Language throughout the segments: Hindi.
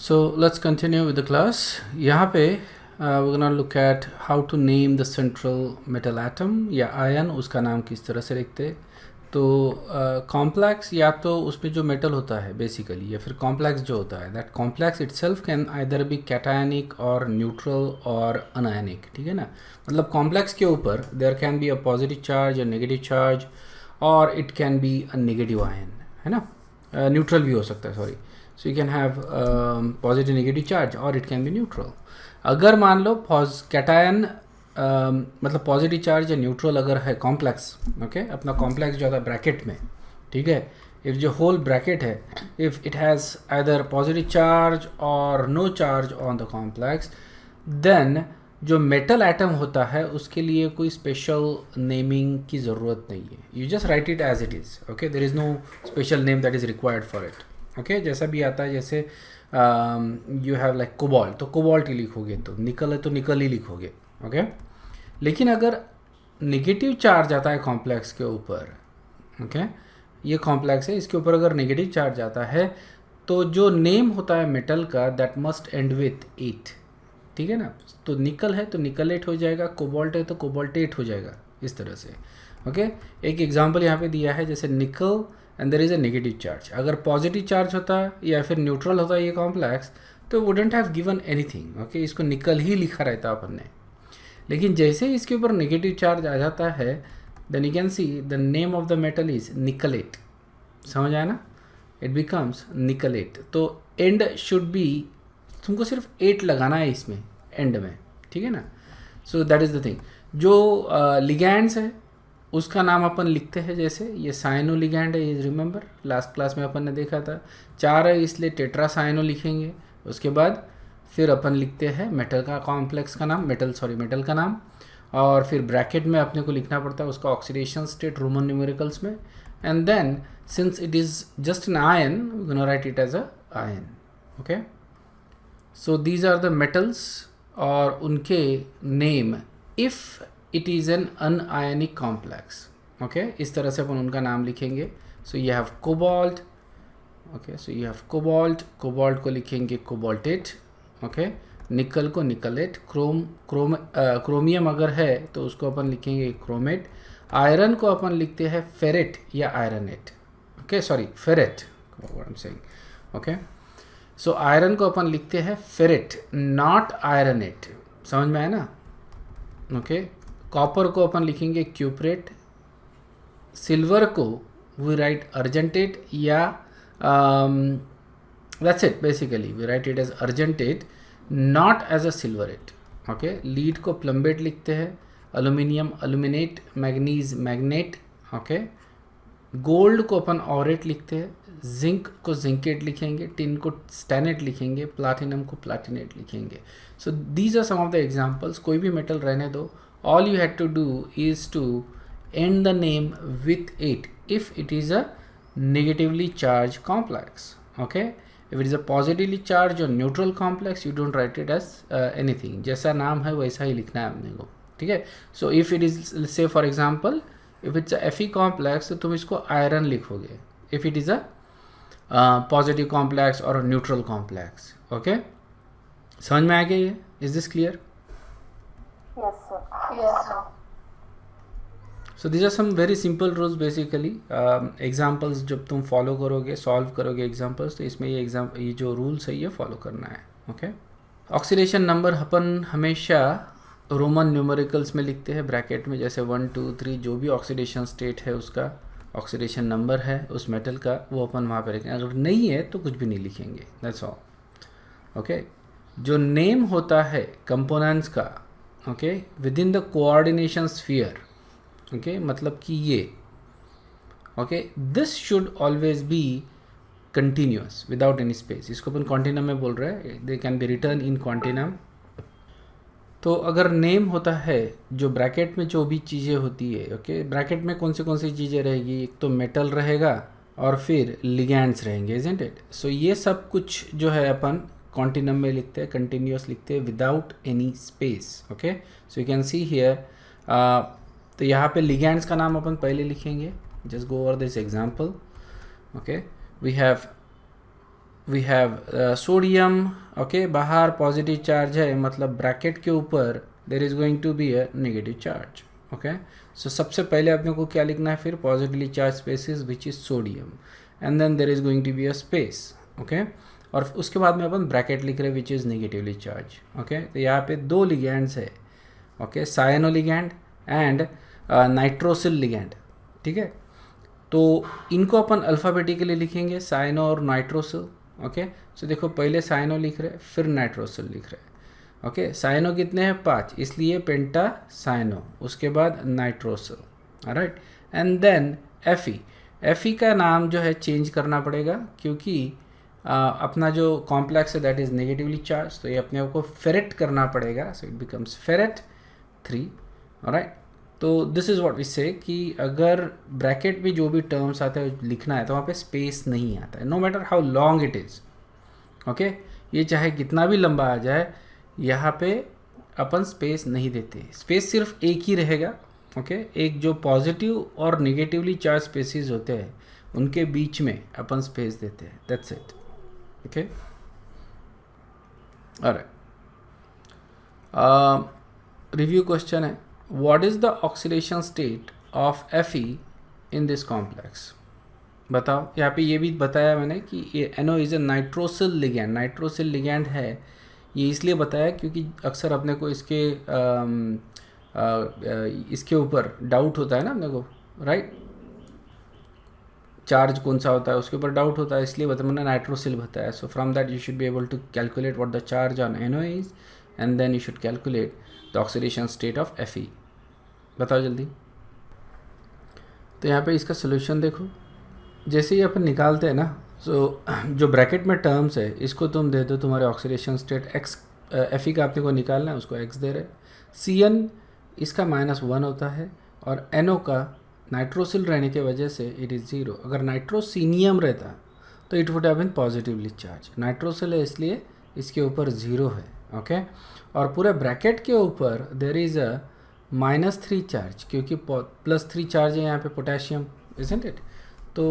So let's continue with the class. यहाँ पे we're gonna look at how to name the central metal atom या ion, उसका नाम किस तरह से लिखते। तो कॉम्प्लेक्स या तो उसमें जो मेटल होता है बेसिकली, या फिर कॉम्प्लेक्स जो होता है, that complex itself can either be cationic और न्यूट्रल और अनायनिक, ठीक है ना। मतलब कॉम्प्लेक्स के ऊपर there can be a positive charge, a negative charge, और it can be a negative ion, है ना। न्यूट्रल भी हो सकता है, sorry. So you can have positive negative charge और इट कैन बी न्यूट्रल। अगर मान लो कैटायन मतलब पॉजिटिव चार्ज या न्यूट्रल अगर है कॉम्प्लेक्स, ओके, अपना कॉम्प्लेक्स जो होता है ब्रैकेट में, ठीक है, इफ जो होल ब्रैकेट है, if it has either positive charge और no charge on the complex, then जो मेटल एटम होता है उसके लिए कोई स्पेशल नेमिंग की ज़रूरत नहीं है। You just write it as it is, okay, there is no special name that is required for it, okay. जैसा भी आता है, जैसे यू हैव लाइक कोबाल्ट, तो कोबाल्ट ही लिखोगे, तो निकल है तो निकल ही लिखोगे, ओके। लेकिन अगर नेगेटिव चार्ज आता है कॉम्प्लेक्स के ऊपर, ओके, ये कॉम्प्लेक्स है, इसके ऊपर अगर नेगेटिव चार्ज आता है तो जो नेम होता है मेटल का, दैट मस्ट एंड विथ 8, ठीक है ना। तो निकल है तो निकलेट हो जाएगा, कोबाल्ट है तो कोबाल्टेट हो जाएगा, इस तरह से, ओके। एक एग्जांपल यहाँ पे दिया है, जैसे nickel and there is a negative charge. अगर पॉजिटिव चार्ज होता या फिर न्यूट्रल होता ये कॉम्प्लेक्स, तो wouldn't have given anything, okay, इसको निकल ही लिखा रहता अपन ने। लेकिन जैसे ही इसके ऊपर नेगेटिव चार्ज आ जाता है, then you can see the name of the metal is nickelate. समझ आया ना, इट बिकम्स निकलेट। तो एंड शुड बी, तुमको सिर्फ 8 लगाना है इसमें एंड में, ठीक है ना। सो दैट इज़ द थिंग। जो लिगैंड्स है उसका नाम अपन लिखते हैं, जैसे ये साइनो लिगैंड है, ये रिमेंबर लास्ट क्लास में अपन ने देखा था। 4 है इसलिए टेट्रा साइनो लिखेंगे। उसके बाद फिर अपन लिखते हैं मेटल का कॉम्प्लेक्स का नाम, मेटल का नाम, और फिर ब्रैकेट में अपने को लिखना पड़ता है उसका ऑक्सीडेशन स्टेट रोमन न्यूमेरिकल्स में। And then since it is just an ion, we gonna write it as a ion, okay. So these are the metals और उनके name if it is an anionic complex, okay. इस तरह से अपन उनका नाम लिखेंगे। So you have cobalt, okay, so you have cobalt को लिखेंगे कोबाल्टेट, ओके। निकल को निकलेट, क्रोमियम अगर है तो उसको अपन लिखेंगे क्रोमेट। आयरन को अपन लिखते हैं फेरेट या ironate, okay, sorry ferrate, what I am saying, okay. So iron को अपन लिखते हैं फेरेट, नॉट आयरनेट। समझ में आया ना, ओके। कॉपर को अपन लिखेंगे क्यूपरेट। सिल्वर को वी राइट अर्जेंटेट या that's it, basically we write it as argentate, not as a silverate, okay. Lead को प्लम्बेट लिखते हैं, aluminium aluminate, manganese manganate, okay. Gold को अपन ऑरेट लिखते हैं, जिंक को जिंकेट लिखेंगे, टिन को स्टैनेट लिखेंगे, प्लाटिनम को प्लाटिनेट लिखेंगे। So these are some of the examples. कोई भी मेटल रहने दो, all you had to do is to end the name with 8 if it is a negatively charged complex, okay. If it is a positively charged or neutral complex, you don't write it as anything. जैसा नाम है वैसा ही लिखना है अपने को, ठीक है। So if it is, say for example, if it's a Fe complex, तो तुम इसको आयरन लिखोगे। If it is a positive complex or a neutral complex, okay. समझ में आ गया ये? Is this clear? Yes, sir. Yes, sir. So these are some very simple rules basically. Examples जब तुम फॉलो करोगे, सॉल्व करोगे एग्जाम्पल्स, तो इसमें ये जो रूल्स है ये फॉलो करना है, ओके। ऑक्सीडेशन नंबर अपन हमेशा रोमन न्यूमेरिकल्स में लिखते हैं ब्रैकेट में, जैसे 1 2 3 जो भी ऑक्सीडेशन स्टेट है उसका ऑक्सीडेशन नंबर है उस मेटल का, वो अपन वहाँ पर लिखेंगे। अगर नहीं है तो कुछ भी नहीं लिखेंगे, दैट्स ऑल, ओके। जो नेम होता है कंपोनेंट्स का, okay, with in the coordination sphere, okay, मतलब कि ये, okay, this should always be continuous without any space. इसको अपन क्वांटिनम में बोल रहे हैं, दे can B return in Quantinuum. तो अगर नेम होता है, जो ब्रैकेट में जो भी चीज़ें होती है, ओके, ब्रैकेट में कौन सी चीज़ें रहेगी, एक तो मेटल रहेगा और फिर लिगैंड्स रहेंगे, इजंट इट। सो ये सब कुछ जो है अपन क्वांटिनम में लिखते हैं, कंटिन्यूअस लिखते हैं without any space, okay. So you can see here, तो यहाँ पे लिगैंड्स का नाम अपन पहले लिखेंगे, just go over this example, okay. We have we have sodium, okay, बाहर पॉजिटिव चार्ज है, मतलब ब्रैकेट के ऊपर there is going to be a negative charge, okay. So सबसे पहले अपने को क्या लिखना है फिर, positively charge species which is sodium, and then there is going to be a space, okay. और उसके बाद में अपन ब्रैकेट लिख रहे हैं which is negatively charge, okay. तो यहाँ पे दो लिगैंड्स है, okay, cyano ligand and nitrosyl ligand, ठीक है। तो इनको अपन अल्फ़ाबेटिकली लिखेंगे, साइनो और नाइट्रोसिल, ओके। सो देखो पहले साइनो लिख रहे फिर नाइट्रोसिल लिख रहे, ओके। साइनो कितने हैं 5, इसलिए पेंटा साइनो, उसके बाद नाइट्रोसिल, राइट। एंड देन एफी का नाम जो है चेंज करना पड़ेगा, क्योंकि अपना जो कॉम्प्लेक्स है दैट इज़ नेगेटिवली चार्ज, तो ये अपने आप को फेरेट करना पड़ेगा, so it becomes ferrate 3, right. तो this is what we say कि अगर ब्रैकेट में जो भी टर्म्स आते हैं लिखना है तो वहाँ पे स्पेस नहीं आता है, no matter how long it is, okay. ये चाहे कितना भी लंबा आ जाए, यहाँ पे अपन स्पेस नहीं देते, स्पेस सिर्फ एक ही रहेगा, ओके। एक जो पॉजिटिव और नेगेटिवली चार्ज स्पेसिस होते हैं उनके बीच में अपन स्पेस देते हैं, that's it, okay. Alright, review question है, what is the oxidation state of Fe in this complex. बताओ, यहाँ पे ये भी बताया मैंने कि ये NO is a nitrosyl ligand, nitrosyl ligand है, ये इसलिए बताया क्योंकि अक्सर अपने को इसके ऊपर डाउट होता है ना अपने को, राइट। चार्ज कौन सा होता है उसके ऊपर डाउट होता है, इसलिए मैंने नाइट्रोसिल बताया। So from that you should be able to calculate what the charge on NO is, and then you should calculate the oxidation state of Fe। बताओ जल्दी। तो यहाँ पे इसका सोल्यूशन देखो, जैसे ही अपन निकालते हैं ना, सो जो ब्रैकेट में टर्म्स है इसको तुम दे दो तुम्हारे ऑक्सीडेशन स्टेट x, Fe का अपने को निकालना है, उसको x दे रहे। Cn इसका -1 होता है, और NO का नाइट्रोसिल रहने के वजह से इट इज़ 0। अगर नाइट्रोसिनियम रहता तो it would have been positively charge, nitrosyl है इसलिए इसके ऊपर 0 है, ओके। और पूरे ब्रैकेट के ऊपर देर इज़ अ -3 चार्ज, क्योंकि +3 चार्ज है यहाँ पे पोटेशियम, इजंट इट। तो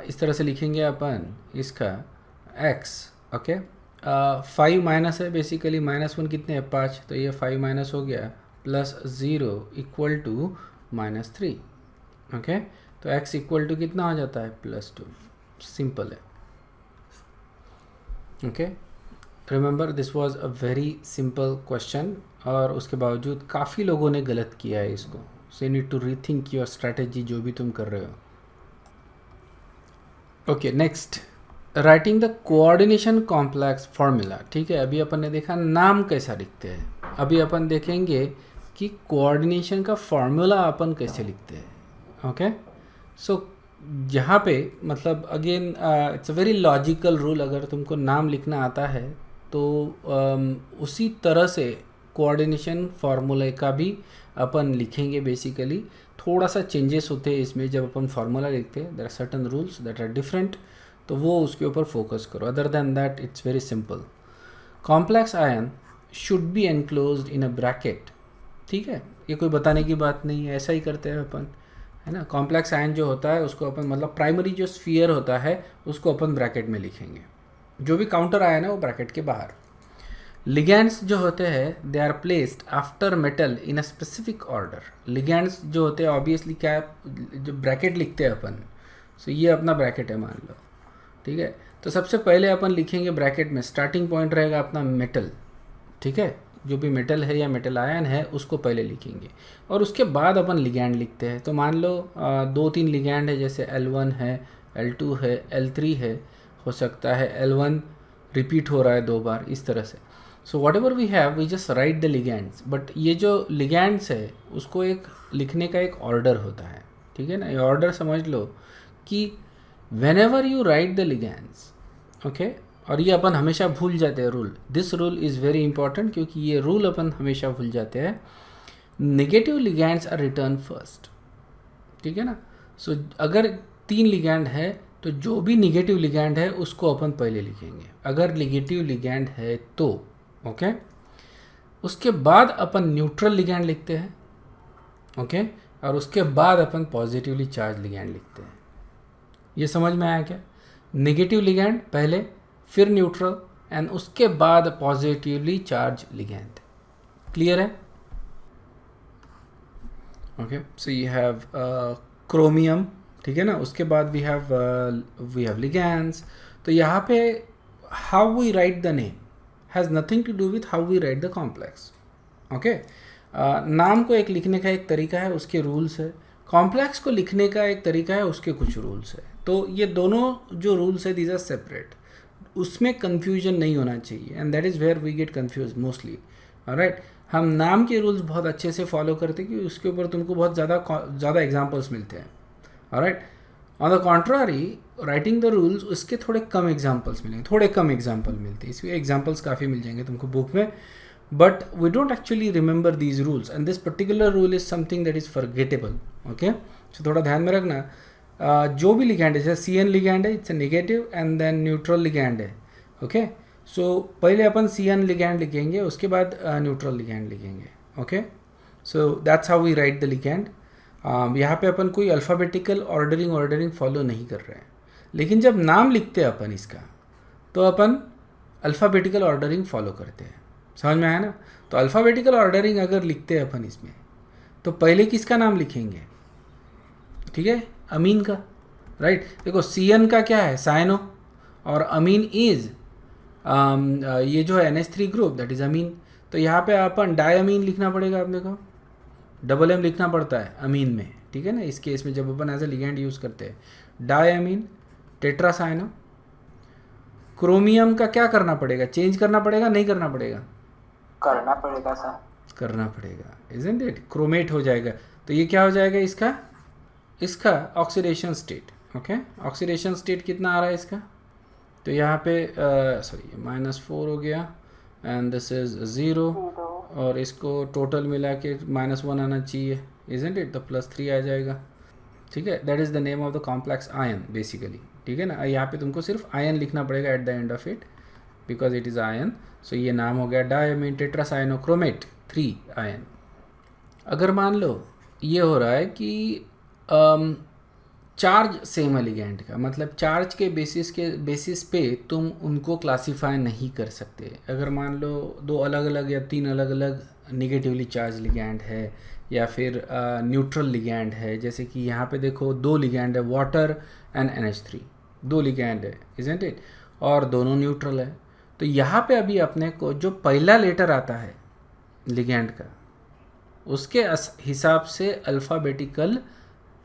इस तरह से लिखेंगे अपन इसका x, ओके। 5 माइनस है बेसिकली, -1 कितने है 5, तो ये 5 माइनस हो गया, +0 इक्वल टू -3, ओके। तो x इक्वल टू कितना हो जाता है +2, सिंपल है, okay. Remember this was a very simple question, और उसके बावजूद काफ़ी लोगों ने गलत किया है इसको, so you need to rethink your strategy जो भी तुम कर रहे हो, okay. Next, writing the coordination complex formula, ठीक है। अभी अपन ने देखा नाम कैसा लिखते हैं, अभी अपन देखेंगे कि कोऑर्डिनेशन का फार्मूला अपन कैसे लिखते हैं, ओके। सो यहाँ पे मतलब again it's a very logical rule, अगर तुमको नाम लिखना आता है तो उसी तरह से कोऑर्डिनेशन फार्मूले का भी अपन लिखेंगे। बेसिकली थोड़ा सा चेंजेस होते हैं इसमें, जब अपन फार्मूला लिखते हैं there are certain rules that are different, तो वो उसके ऊपर फोकस करो। Other than that it's very simple. Complex ion should be enclosed in a bracket, ठीक है, ये कोई बताने की बात नहीं है, ऐसा ही करते हैं अपन, है ना। कॉम्प्लेक्स आयन जो होता है उसको अपन मतलब प्राइमरी जो स्फीयर होता है उसको अपन ब्रैकेट में लिखेंगे, जो भी काउंटर आयन है वो ब्रैकेट के बाहर। लिगैंड्स जो होते हैं they are placed after metal in a specific order. Ligands जो होते हैं ऑब्वियसली क्या जो ब्रैकेट लिखते हैं अपन, सो ये अपना ब्रैकेट है मान लो, ठीक है। तो सबसे पहले अपन लिखेंगे ब्रैकेट में, स्टार्टिंग पॉइंट रहेगा अपना मेटल, ठीक है, जो भी मेटल है या मेटल आयन है उसको पहले लिखेंगे, और उसके बाद अपन लिगैंड लिखते हैं। तो मान लो 2-3 लिगैंड है, जैसे L1 है, L2 है, L3 है, हो सकता है L1 रिपीट हो रहा है 2 बार, इस तरह से। So whatever we have we just write the ligands, but ये जो लिगैंड्स है उसको एक लिखने का एक ऑर्डर होता है, ठीक है ना। ये ऑर्डर समझ लो कि whenever you write the ligands, okay, और ये अपन हमेशा भूल जाते हैं rule, this rule is very important, क्योंकि ये रूल अपन हमेशा भूल जाते हैं। Negative ligands are written first, ठीक है ना। सो अगर 3 लिगैंड है तो जो भी निगेटिव लिगैंड है उसको अपन पहले लिखेंगे, अगर निगेटिव लिगैंड है तो, ओके। उसके बाद अपन न्यूट्रल लिगैंड लिखते हैं, ओके, और उसके बाद अपन पॉजिटिवली चार्ज लिगैंड लिखते हैं। ये समझ में आया क्या? नेगेटिव लिगैंड पहले, फिर न्यूट्रल, एंड उसके बाद पॉजिटिवली चार्ज लिगैंड। क्लियर है? Okay, so you have chromium, ठीक है ना, उसके बाद वी हैव लिगैंड्स। तो यहाँ पे how we write the name has nothing to do with how we write the complex. Okay, नाम को एक लिखने का एक तरीका है, उसके रूल्स है। कॉम्प्लेक्स को लिखने का एक तरीका है, उसके कुछ रूल्स है। तो ये दोनों जो रूल्स है, दीज आर सेपरेट, उसमें कन्फ्यूजन नहीं होना चाहिए, and that is where we get confuse mostly. Right, हम नाम के रूल्स बहुत अच्छे से फॉलो करते हैं कि उसके ऊपर तुमको बहुत ज़्यादा एग्जाम्पल्स मिलते हैं। Right, on the contrary writing the rules, उसके थोड़े कम एग्जाम्पल्स मिलेंगे, थोड़े कम एग्जाम्पल मिलते हैं। इसमें एग्जाम्पल्स काफ़ी मिल जाएंगे तुमको बुक में, but we don't actually remember these rules, and this particular rule is something that is forgettable. Okay, so थोड़ा ध्यान में रखना, जो भी लिगैंड है, जैसे CN लिगैंड है, it's a negative and then neutral ligand है। ओके, सो पहले अपन CN लिगैंड लिखेंगे, उसके बाद न्यूट्रल लिगैंड लिखेंगे। Okay, so that's how we write the ligand. यहाँ पे अपन कोई अल्फ़ाबेटिकल ऑर्डरिंग फॉलो नहीं कर रहे हैं, लेकिन जब नाम लिखते हैं अपन इसका, तो अपन अल्फ़ाबेटिकल ऑर्डरिंग फॉलो करते हैं। समझ में आया ना? तो अल्फ़ाबेटिकल ऑर्डरिंग अगर लिखते हैं अपन इसमें, तो पहले किसका नाम लिखेंगे? ठीक है, अमीन का। राइट, देखो CN का क्या है? साइनो, और अमीन इज़ ये जो है NH3 ग्रुप, दैट इज़ अमीन। तो यहाँ पे अपन डायमीन लिखना पड़ेगा अपने को, डबल M लिखना पड़ता है अमीन में, ठीक है ना। इस केस में जब अपन एज ए लिगैंड यूज़ करते हैं, डायमीन, टेट्रासाइनो। क्रोमियम का क्या करना पड़ेगा? चेंज करना पड़ेगा, नहीं करना पड़ेगा? करना पड़ेगा सर। करना पड़ेगा, इजंट इट? क्रोमेट हो जाएगा। तो ये क्या हो जाएगा इसका oxidation state. Okay, oxidation state कितना आ रहा है इसका? तो यहाँ पे सॉरी -4 हो गया, एंड दिस इज 0, और इसको टोटल मिला के -1 आना चाहिए, इजंट इट? तो +3 आ जाएगा। ठीक है, that is the name of the complex ion basically. ठीक है ना, यहाँ पे तुमको सिर्फ आयन लिखना पड़ेगा at the end of it, because it is ion. So ये नाम हो गया डायमीन टेट्रासाइनोक्रोमेट 3 आयन। अगर मान लो ये हो रहा है कि चार्ज सेम है लिगैंड का, मतलब चार्ज के बेसिस पे तुम उनको क्लासीफाई नहीं कर सकते। अगर मान लो 2 अलग अलग या 3 अलग अलग नेगेटिवली चार्ज लिगैंड है, या फिर न्यूट्रल लिगैंड है, जैसे कि यहाँ पे देखो 2 लिगैंड है, वाटर एंड NH3, 2 लिगैंड है, इजंट इट? और दोनों न्यूट्रल है। तो यहाँ पे अभी अपने को जो पहला लेटर आता है लिगैंड का, उसके हिसाब से अल्फ़ाबेटिकल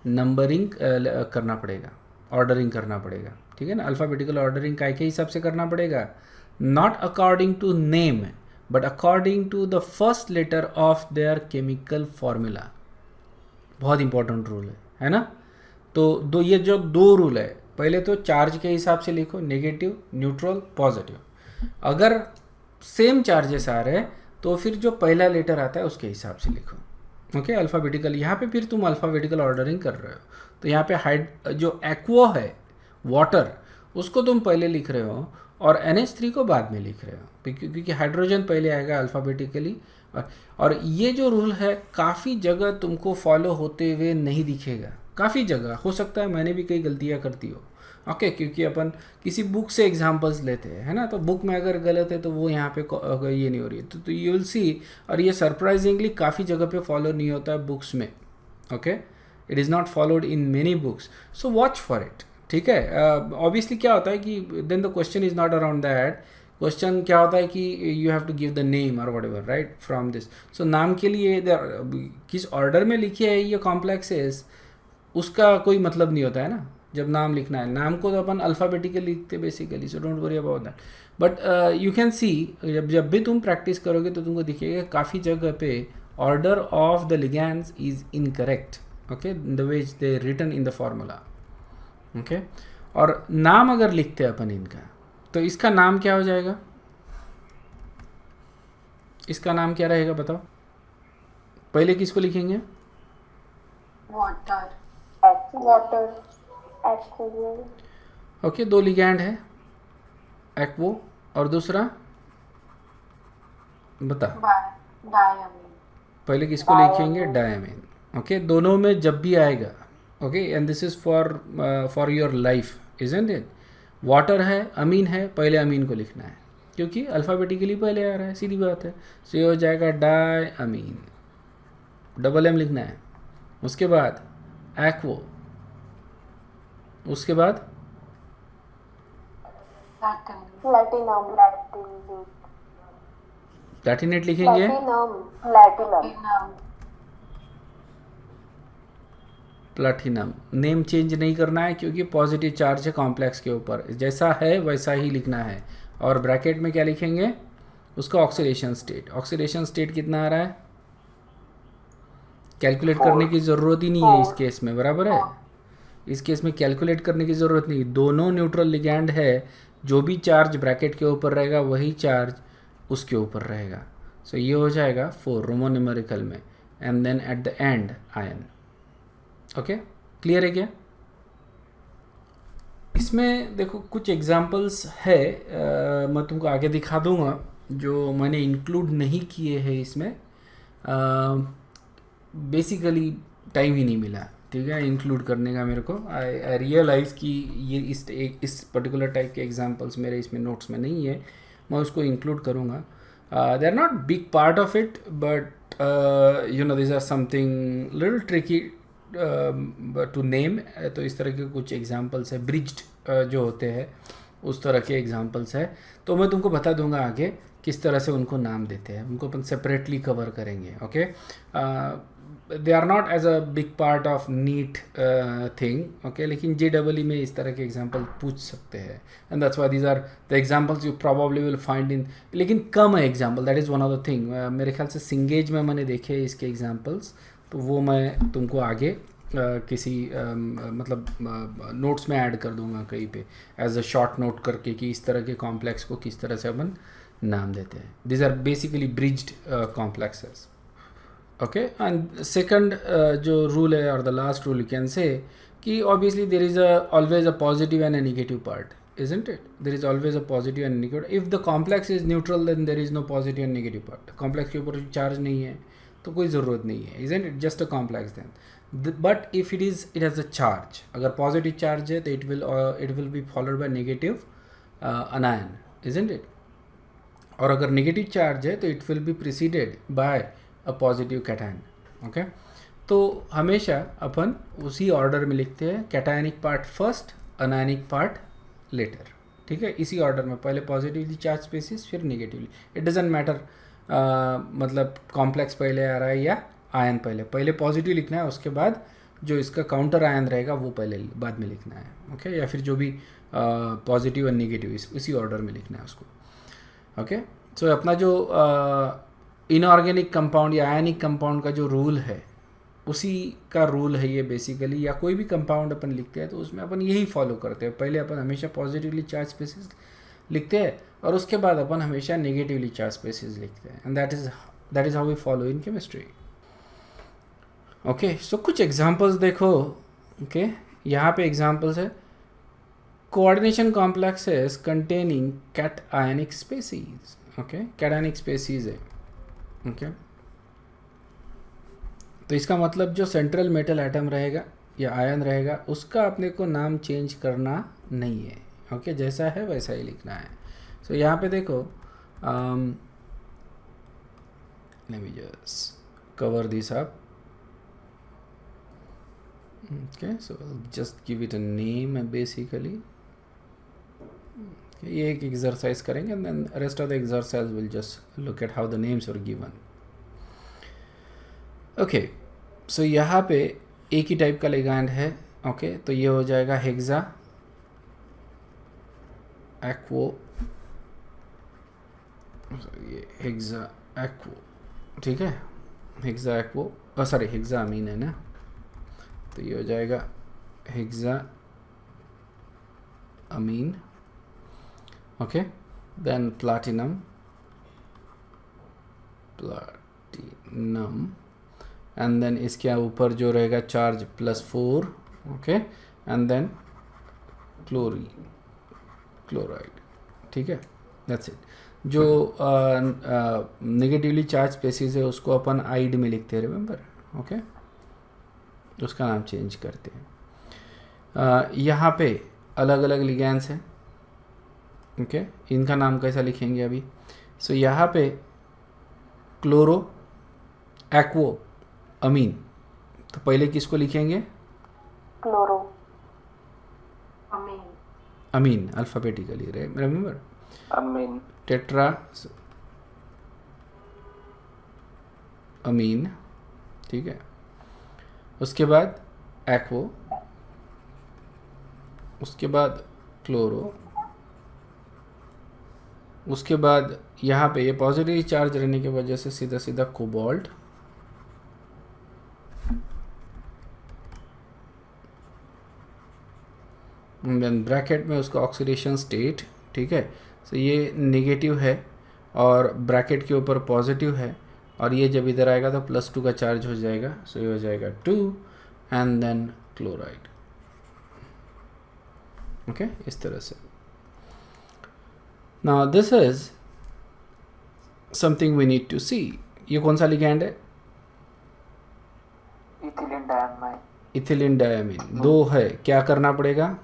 नंबरिंग करना पड़ेगा, ऑर्डरिंग करना पड़ेगा। ठीक है ना, अल्फ़ाबेटिकल ऑर्डरिंग काय के हिसाब से करना पड़ेगा? Not according to name, but according to the first letter of their chemical formula. बहुत इंपॉर्टेंट रूल है ना? तो ये जो 2 रूल है, पहले तो चार्ज के हिसाब से लिखो, नेगेटिव, न्यूट्रल, पॉजिटिव। अगर सेम चार्जेस आ रहे हैं तो फिर जो पहला लेटर आता है उसके हिसाब से लिखो। Okay, alphabetical. यहाँ पे फिर तुम अल्फ़ाबेटिकल ऑर्डरिंग कर रहे हो, तो यहाँ पे जो एक्वा है, वाटर, उसको तुम पहले लिख रहे हो और NH3 को बाद में लिख रहे हो, क्योंकि हाइड्रोजन पहले आएगा अल्फ़ाबेटिकली। और ये जो रूल है काफ़ी जगह तुमको फॉलो होते हुए नहीं दिखेगा, काफ़ी जगह हो सकता है मैंने भी कई गलतियाँ करती हो। ओके, क्योंकि अपन किसी बुक से एग्जांपल्स लेते हैं, है ना, तो बुक में अगर गलत है तो वो यहाँ पे ये नहीं हो रही है, तो यू विल सी। और ये सरप्राइजिंगली काफ़ी जगह पे फॉलो नहीं होता है बुक्स में। Okay, it is not followed in many books, so watch for it. ठीक है, ऑब्वियसली क्या होता है कि then the question is not around that. Question क्या होता है कि you have to give the name और whatever, right, from this. So नाम के लिए किस ऑर्डर में लिखी है ये कॉम्प्लेक्सेस, उसका कोई मतलब नहीं होता है ना। जब नाम लिखना है, नाम को तो अपन अल्फ़ाबेटिकली लिखते basically, so don't worry about that. But you can सी, जब भी तुम प्रैक्टिस करोगे तो तुमको दिखेगा काफ़ी जगह पे order of the ligands is incorrect. Okay, the way they written in the formula. Okay, और नाम अगर लिखते हैं अपन इनका, तो इसका नाम क्या हो जाएगा? इसका नाम क्या रहेगा बताओ? पहले किसको लिखेंगे? वाटर। ओके, 2 लिगैंड है, एक्वो, और दूसरा बता। डायमीन। पहले किसको लिखेंगे? डायमीन। ओके, दोनों में जब भी आएगा, okay, and this is for your life, isn't it? Water है, अमीन है, पहले अमीन को लिखना है क्योंकि अल्फ़ाबेटिकली पहले आ रहा है, सीधी बात है। सो ये हो जाएगा डाई अमीन, डबल एम लिखना है। उसके बाद एक्वो, उसके बाद प्लैटिनम प्लैटिनेट लिखेंगे। प्लैटिनम नेम चेंज नहीं करना है क्योंकि पॉजिटिव चार्ज है कॉम्प्लेक्स के ऊपर, जैसा है वैसा ही लिखना है। और ब्रैकेट में क्या लिखेंगे, उसका ऑक्सीडेशन स्टेट। ऑक्सीडेशन स्टेट कितना आ रहा है, कैलकुलेट करने की ज़रूरत ही नहीं है इस केस में, बराबर है। इस केस में कैलकुलेट करने की ज़रूरत नहीं, दोनों न्यूट्रल लिगैंड है, जो भी चार्ज ब्रैकेट के ऊपर रहेगा वही चार्ज उसके ऊपर रहेगा। सो ये हो जाएगा 4 रोमन न्यूमेरिकल में, and then at the end ion. Okay, clear है क्या? इसमें देखो कुछ एग्जांपल्स है, मैं तुमको आगे दिखा दूंगा जो मैंने इंक्लूड नहीं किए हैं इसमें। बेसिकली टाइम ही नहीं मिला, ठीक है, इंक्लूड करने का मेरे को। आई रियलाइज़ कि ये इस पर्टिकुलर टाइप के एग्जांपल्स मेरे इसमें नोट्स में नहीं है, मैं उसको इंक्लूड करूँगा। They are not big part of it, but you know this are something little tricky to name. तो इस तरह के कुछ एग्जांपल्स है, ब्रिज्ड जो होते हैं उस तरह के एग्जांपल्स है। तो मैं तुमको बता दूंगा आगे किस तरह से उनको नाम देते हैं, उनको अपन सेपरेटली कवर करेंगे। Okay, they are not as a big part of NEET thing, okay, लेकिन JEE में इस तरह के एग्जांपल पूछ सकते हैं, and that's why these are the examples you probably will find in, लेकिन कम है example, that is one of the thing. मेरे ख्याल से सिंगेज में मैंने देखे हैं इसके एग्जांपल्स, तो वो मैं तुमको आगे किसी मतलब नोट्स में ऐड कर दूंगा कहीं पे एज अ शॉर्ट नोट करके कि इस तरह के कॉम्प्लेक्स को किस तरह से अपन नाम देते हैं। This are basically bridged complexes. Okay, and second जो रूल है और the last rule you can say कि obviously there is always a positive and a negative part, isn't it? There is always a positive and negative. If the complex is neutral, then there is no positive and negative part. Complex के ऊपर चार्ज नहीं है तो कोई ज़रूरत नहीं है, isn't it? Just a complex then. But if it has a charge, अगर positive charge है तो it will be followed by negative anion, isn't it? और अगर negative charge है तो it will be preceded by a positive cation. Okay? तो हमेशा अपन उसी ऑर्डर में लिखते हैं, cationic part first, anionic part later, ठीक है, इसी ऑर्डर में, पहले पॉजिटिवली चार्ज स्पेसिस फिर नेगेटिवली। इट डजेंट मैटर मतलब कॉम्प्लेक्स पहले आ रहा है या आयन पहले पॉजिटिव लिखना है, उसके बाद जो इसका काउंटर आयन रहेगा वो पहले बाद में लिखना है। ओके, या फिर जो भी पॉजिटिव और नेगेटिव इसी ऑर्डर में लिखना है उसको। ओके, सो अपना जो इनऑर्गेनिक कंपाउंड या आयनिक कंपाउंड का जो रूल है उसी का रूल है ये बेसिकली, या कोई भी कंपाउंड अपन लिखते हैं तो उसमें अपन यही फॉलो करते हैं, पहले अपन हमेशा पॉजिटिवली चार्ज स्पेसिस लिखते हैं और उसके बाद अपन हमेशा नेगेटिवली चार्ज स्पेसिस लिखते हैं, and that is how we follow in chemistry. Okay, so कुछ एग्जांपल्स देखो। ओके, यहाँ पे एग्जांपल्स है, coordination complexes containing cationic species. Okay, cationic species है। ओके, तो इसका मतलब जो सेंट्रल मेटल एटम रहेगा या आयन रहेगा उसका अपने को नाम चेंज करना नहीं है। ओके, जैसा है वैसा ही लिखना है। सो यहाँ पे देखो, let me just cover this up. Okay, so just give it a name basically. ये एक एक्सरसाइज करेंगे and then rest of the exercise will just look at how the names are given. Okay, so यहाँ पे एक ही टाइप का लिगैंड है। ओके, तो ये हो जाएगा हेक्सा एक्वो, ये हेक्सा एक्वो, ठीक है, hexa aquo, sorry hexa amine है ना, तो ये हो जाएगा hexa amine. Okay, then platinum and then इसके ऊपर जो रहेगा charge +4, okay, and then chloride, ठीक है, दैट्स इट। जो नेगेटिवली चार्ज स्पेसिस है उसको अपन आइड में लिखते हैं, रिमेंबर, ओके, उसका नाम चेंज करते हैं। यहाँ पे अलग अलग लिगैंड्स हैं, ओके, इनका नाम कैसा लिखेंगे अभी? सो यहाँ पे क्लोरो एक्वो अमीन, तो पहले किसको लिखेंगे? क्लोरो अमीन अमीन अल्फ़ाबेटिकली, रिमेंबर अमीन टेट्रा अमीन, ठीक है। उसके बाद एक्वो, उसके बाद क्लोरो, उसके बाद यहाँ पे ये पॉजिटिव चार्ज रहने की वजह से सीधा सीधा कोबाल्ट, देन ब्रैकेट में उसका ऑक्सीडेशन स्टेट, ठीक है। तो ये नेगेटिव है और ब्रैकेट के ऊपर पॉजिटिव है, और ये जब इधर आएगा तो +2 का चार्ज हो जाएगा, सो ये हो जाएगा 2 एंड देन क्लोराइड, ओके, इस तरह से। Now this is something we need to see. ये कौन सा लिगैंड है? Ethylene diamine. इथिलीन डायमीन 2 है, क्या करना पड़ेगा?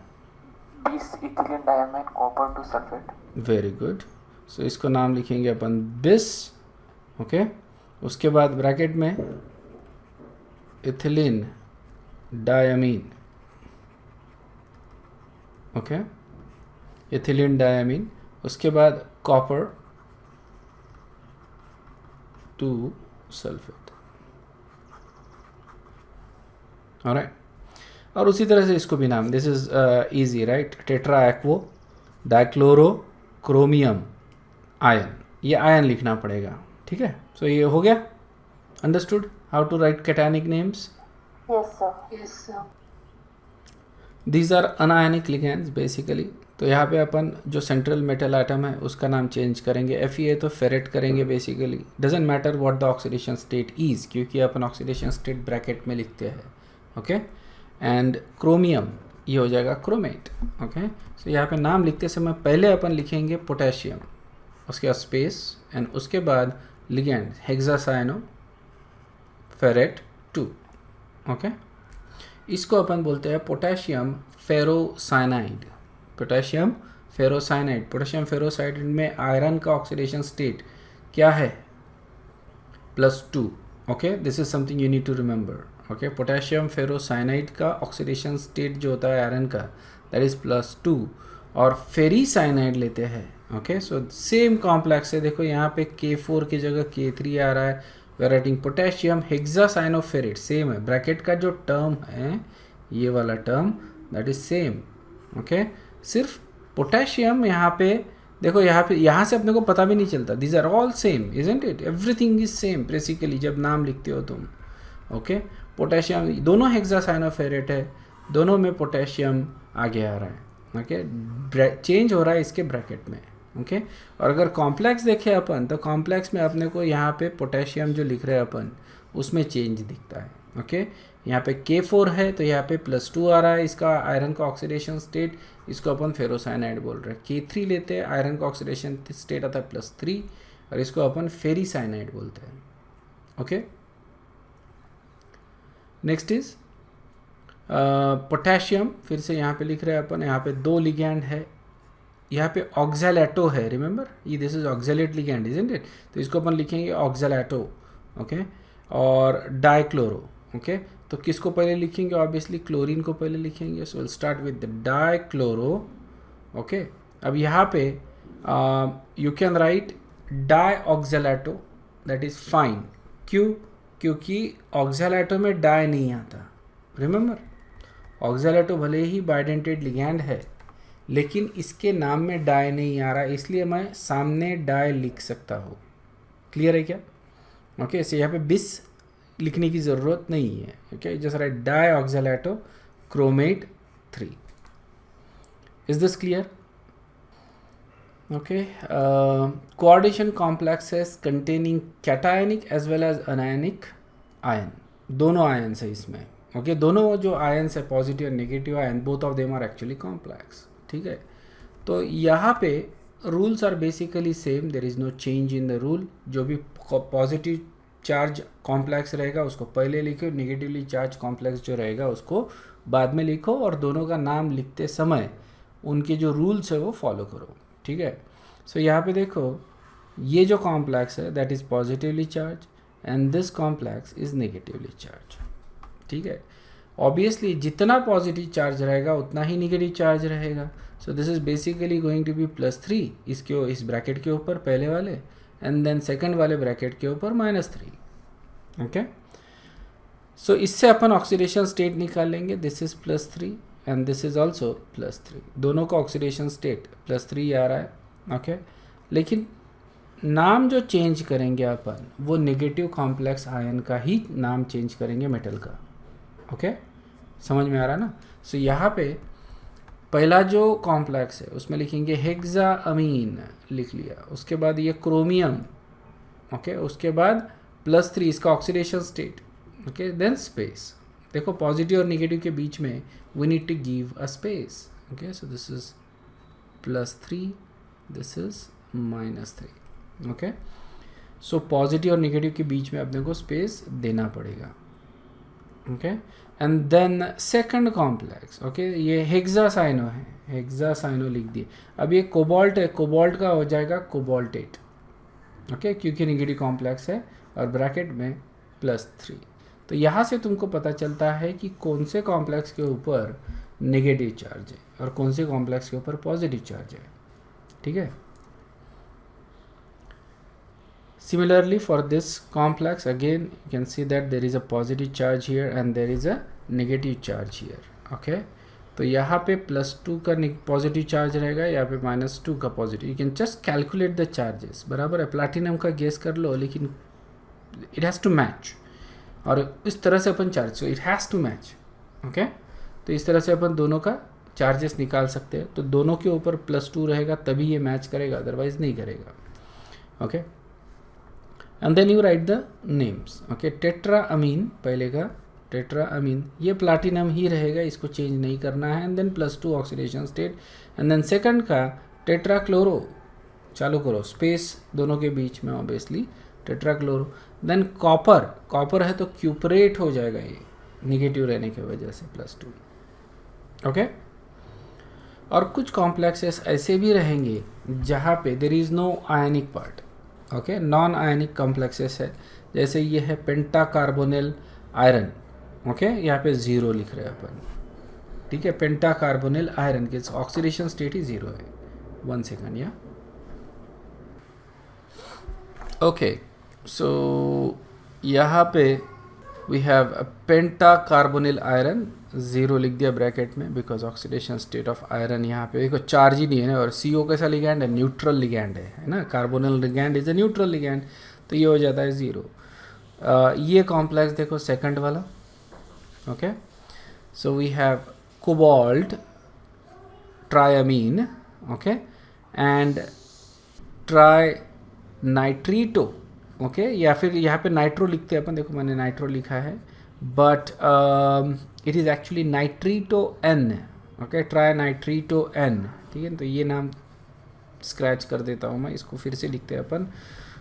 20 ethylene diamine copper two sulphate. Very good, so इसको नाम लिखेंगे अपन बिस, ओके। उसके बाद ब्रैकेट में ethylene diamine, okay, ethylene diamine. उसके बाद कॉपर टू सल्फेट, ऑलराइट। और उसी तरह से इसको भी नाम, this is easy right, tetra aquo dichloro chromium ion, ये आयन लिखना पड़ेगा, ठीक है। सो ये हो गया, understood how to write cationic names? Yes sir these are anionic ligands basically. तो यहाँ पे अपन जो सेंट्रल मेटल एटम है उसका नाम चेंज करेंगे, Fe तो फेरेट करेंगे basically, doesn't matter what the oxidation state is, क्योंकि अपन ऑक्सीडेशन स्टेट ब्रैकेट में लिखते हैं, ओके। एंड क्रोमियम ये हो जाएगा क्रोमेट, ओके। सो यहाँ पे नाम लिखते समय पहले अपन लिखेंगे पोटेशियम, उसके बाद स्पेस एंड उसके बाद लिगैंड हेक्सासाइनो फेरेट 2, ओके। इसको अपन बोलते हैं potassium ferrocyanide, potassium ferrocyanide. Potassium ferrocyanide में आयरन का ऑक्सीडेशन स्टेट क्या है? +2, okay, this is something you need to remember, okay. Potassium ferrocyanide का ऑक्सीडेशन स्टेट जो होता है आयरन का, दैट इज +2, और फेरीसाइनाइड लेते हैं, ओके। सो सेम कॉम्प्लेक्स है, देखो यहाँ पे K4 की जगह K3 आ रहा है, we are writing potassium hexacyanoferrate, same है, ब्रैकेट का जो टर्म है ये वाला term that is same, okay. सिर्फ पोटेशियम यहाँ पे देखो, यहाँ से अपने को पता भी नहीं चलता, these are all same, isn't it, everything is same basically जब नाम लिखते हो तुम, ओके। पोटेशियम दोनों हेक्सासाइनोफेरेट है, दोनों में पोटेशियम आगे आ रहा है, ओके, चेंज हो रहा है इसके ब्रैकेट में, ओके। और अगर कॉम्प्लेक्स देखें अपन तो कॉम्प्लेक्स में अपने को यहाँ पे पोटेशियम जो लिख रहे हैं अपन उसमें चेंज दिखता है, ओके। यहाँ पे K4 है तो यहाँ पे +2 आ रहा है इसका आयरन का ऑक्सीडेशन स्टेट, इसको अपन फेरोसाइनाइड बोल रहे हैं। K3 लेते हैं, आयरन का ऑक्सीडेशन स्टेट आता है +3 और इसको अपन फेरीसाइनाइड बोलते हैं, ओके। नेक्स्ट इज पोटेशियम, फिर से यहाँ पे लिख रहे हैं अपन, यहाँ पे 2 लिगैंड है, यहाँ पे ऑक्सैलेटो है, रिमेंबर ये this is oxalate ligand, isn't it, तो इसको अपन लिखेंगे ऑक्सैलेटो, ओके। और डाइक्लोरो, ओके, तो किसको पहले लिखेंगे? ऑब्वियसली क्लोरीन को पहले लिखेंगे, so will start with the dichloro, okay. अब यहाँ पे you can write dioxalato, that is fine, क्यों? क्योंकि ऑक्सैलेटो में डाई नहीं आता, रिमेंबर ऑक्सैलेटो भले ही बाइडेंटेड लिगैंड है लेकिन इसके नाम में डाई नहीं आ रहा, इसलिए मैं सामने डाई लिख सकता हूँ, क्लियर है क्या? ओके, सो यहाँ पे बिस लिखने की ज़रूरत नहीं है, okay, just write dioxalato chromate 3। Is this clear? Okay, coordination complexes containing cationic as well as anionic ion, दोनों आयन है इसमें, ओके, दोनों जो आयन है पॉजिटिव और negative ion, both of them are actually complex, ठीक है। तो यहाँ पे rules are basically same, there is no change in the rule, जो भी पॉजिटिव चार्ज कॉम्प्लेक्स रहेगा उसको पहले लिखो, नेगेटिवली चार्ज कॉम्प्लेक्स जो रहेगा उसको बाद में लिखो, और दोनों का नाम लिखते समय उनके जो रूल्स है वो फॉलो करो, ठीक है। सो यहाँ पे देखो ये जो कॉम्प्लेक्स है that is positively charge and this complex is negatively charge, ठीक है। ऑब्वियसली जितना पॉजिटिव चार्ज रहेगा उतना ही नेगेटिव चार्ज रहेगा। So this is basically going to be +3 इसके इस ब्रैकेट के ऊपर पहले वाले एंड देन सेकंड वाले ब्रैकेट के ऊपर -3, ओके। सो इससे अपन ऑक्सीडेशन स्टेट निकाल लेंगे, this is +3 and this is also +3, दोनों का ऑक्सीडेशन स्टेट +3 आ रहा है, ओके। लेकिन नाम जो चेंज करेंगे अपन वो नेगेटिव कॉम्प्लेक्स आयन का ही नाम चेंज करेंगे मेटल का, ओके। समझ में आ रहा है ना। सो यहाँ पे पहला जो कॉम्प्लेक्स है उसमें लिखेंगे हेक्साअमीन लिख लिया, उसके बाद ये क्रोमियम, ओके, उसके बाद +3 इसका oxidation state, okay, then space. देखो पॉजिटिव और नेगेटिव के बीच में we need to give a space, okay. So this is +3, this is -3, okay. So positive और नेगेटिव के बीच में अपने को स्पेस देना पड़ेगा, okay. And then second complex, okay, ये हेक्सासाइनो है, हेक्सासाइनो लिख दिए। अब ये कोबाल्ट है, कोबाल्ट का हो जाएगा कोबाल्टेट, ओके, क्योंकि नेगेटिव कॉम्प्लेक्स है और ब्रैकेट में +3। तो यहाँ से तुमको पता चलता है कि कौन से कॉम्प्लेक्स के ऊपर नेगेटिव चार्ज है और कौन से कॉम्प्लेक्स के ऊपर पॉजिटिव चार्ज है, ठीक है। Similarly for this complex again you can see that there is a positive charge here and there is a negative charge here, okay। तो यहाँ पे +2 का पॉजिटिव चार्ज रहेगा, यहाँ पे -2 का positive. You can just calculate the charges, बराबर है। प्लैटिनम का गेस कर लो, लेकिन इट हैज़ टू मैच, और इस तरह से अपन charge, so it has to match, okay. तो इस तरह से अपन दोनों का चार्जेस निकाल सकते हैं। तो दोनों के ऊपर +2 रहेगा तभी ये मैच करेगा, अदरवाइज नहीं करेगा, okay. And then you write the names, okay. Tetraammine पहले का टेट्राअमीन, ये प्लैटिनम ही रहेगा, इसको चेंज नहीं करना है। And then +2 oxidation state. And then second का टेट्राक्लोरो, चालू करो स्पेस दोनों के बीच में obviously, tetrachloro. Then copper, copper है तो क्यूपरेट हो जाएगा ये निगेटिव रहने की वजह से +2, ओके। और कुछ कॉम्प्लेक्सेस ऐसे भी रहेंगे जहाँ पे there is no ionic part, okay, non ionic complexes है। जैसे ये है पेंटाकार्बोनिल आयरन, ओके, यहाँ पे 0 लिख रहे हैं अपन, ठीक है। पेंटाकार्बोनिल आयरन के ऑक्सीडेशन स्टेट ही 0 है। 1 सेकंड, या ओके। सो यहाँ पे वी हैव अ पेंटाकार्बोनिल आयरन, 0 लिख दिया ब्रैकेट में, because oxidation state of iron यहाँ पे देखो चार्ज ही नहीं है ना, और CO कैसा लिगैंड है, न्यूट्रल लिगैंड है ना। Carbonyl ligand is a neutral ligand, तो ये हो जाता है 0। ये कॉम्प्लेक्स देखो सेकंड वाला, okay. So we have cobalt triammine, okay, and trinitrito, okay, या फिर यहाँ पे नाइट्रो लिखते हैं अपन, देखो मैंने नाइट्रो लिखा है, but it is actually nitrito N, okay, trinitrito N, ठीक है। तो ये नाम स्क्रैच कर देता हूँ मैं, इसको फिर से लिखते हैं अपन।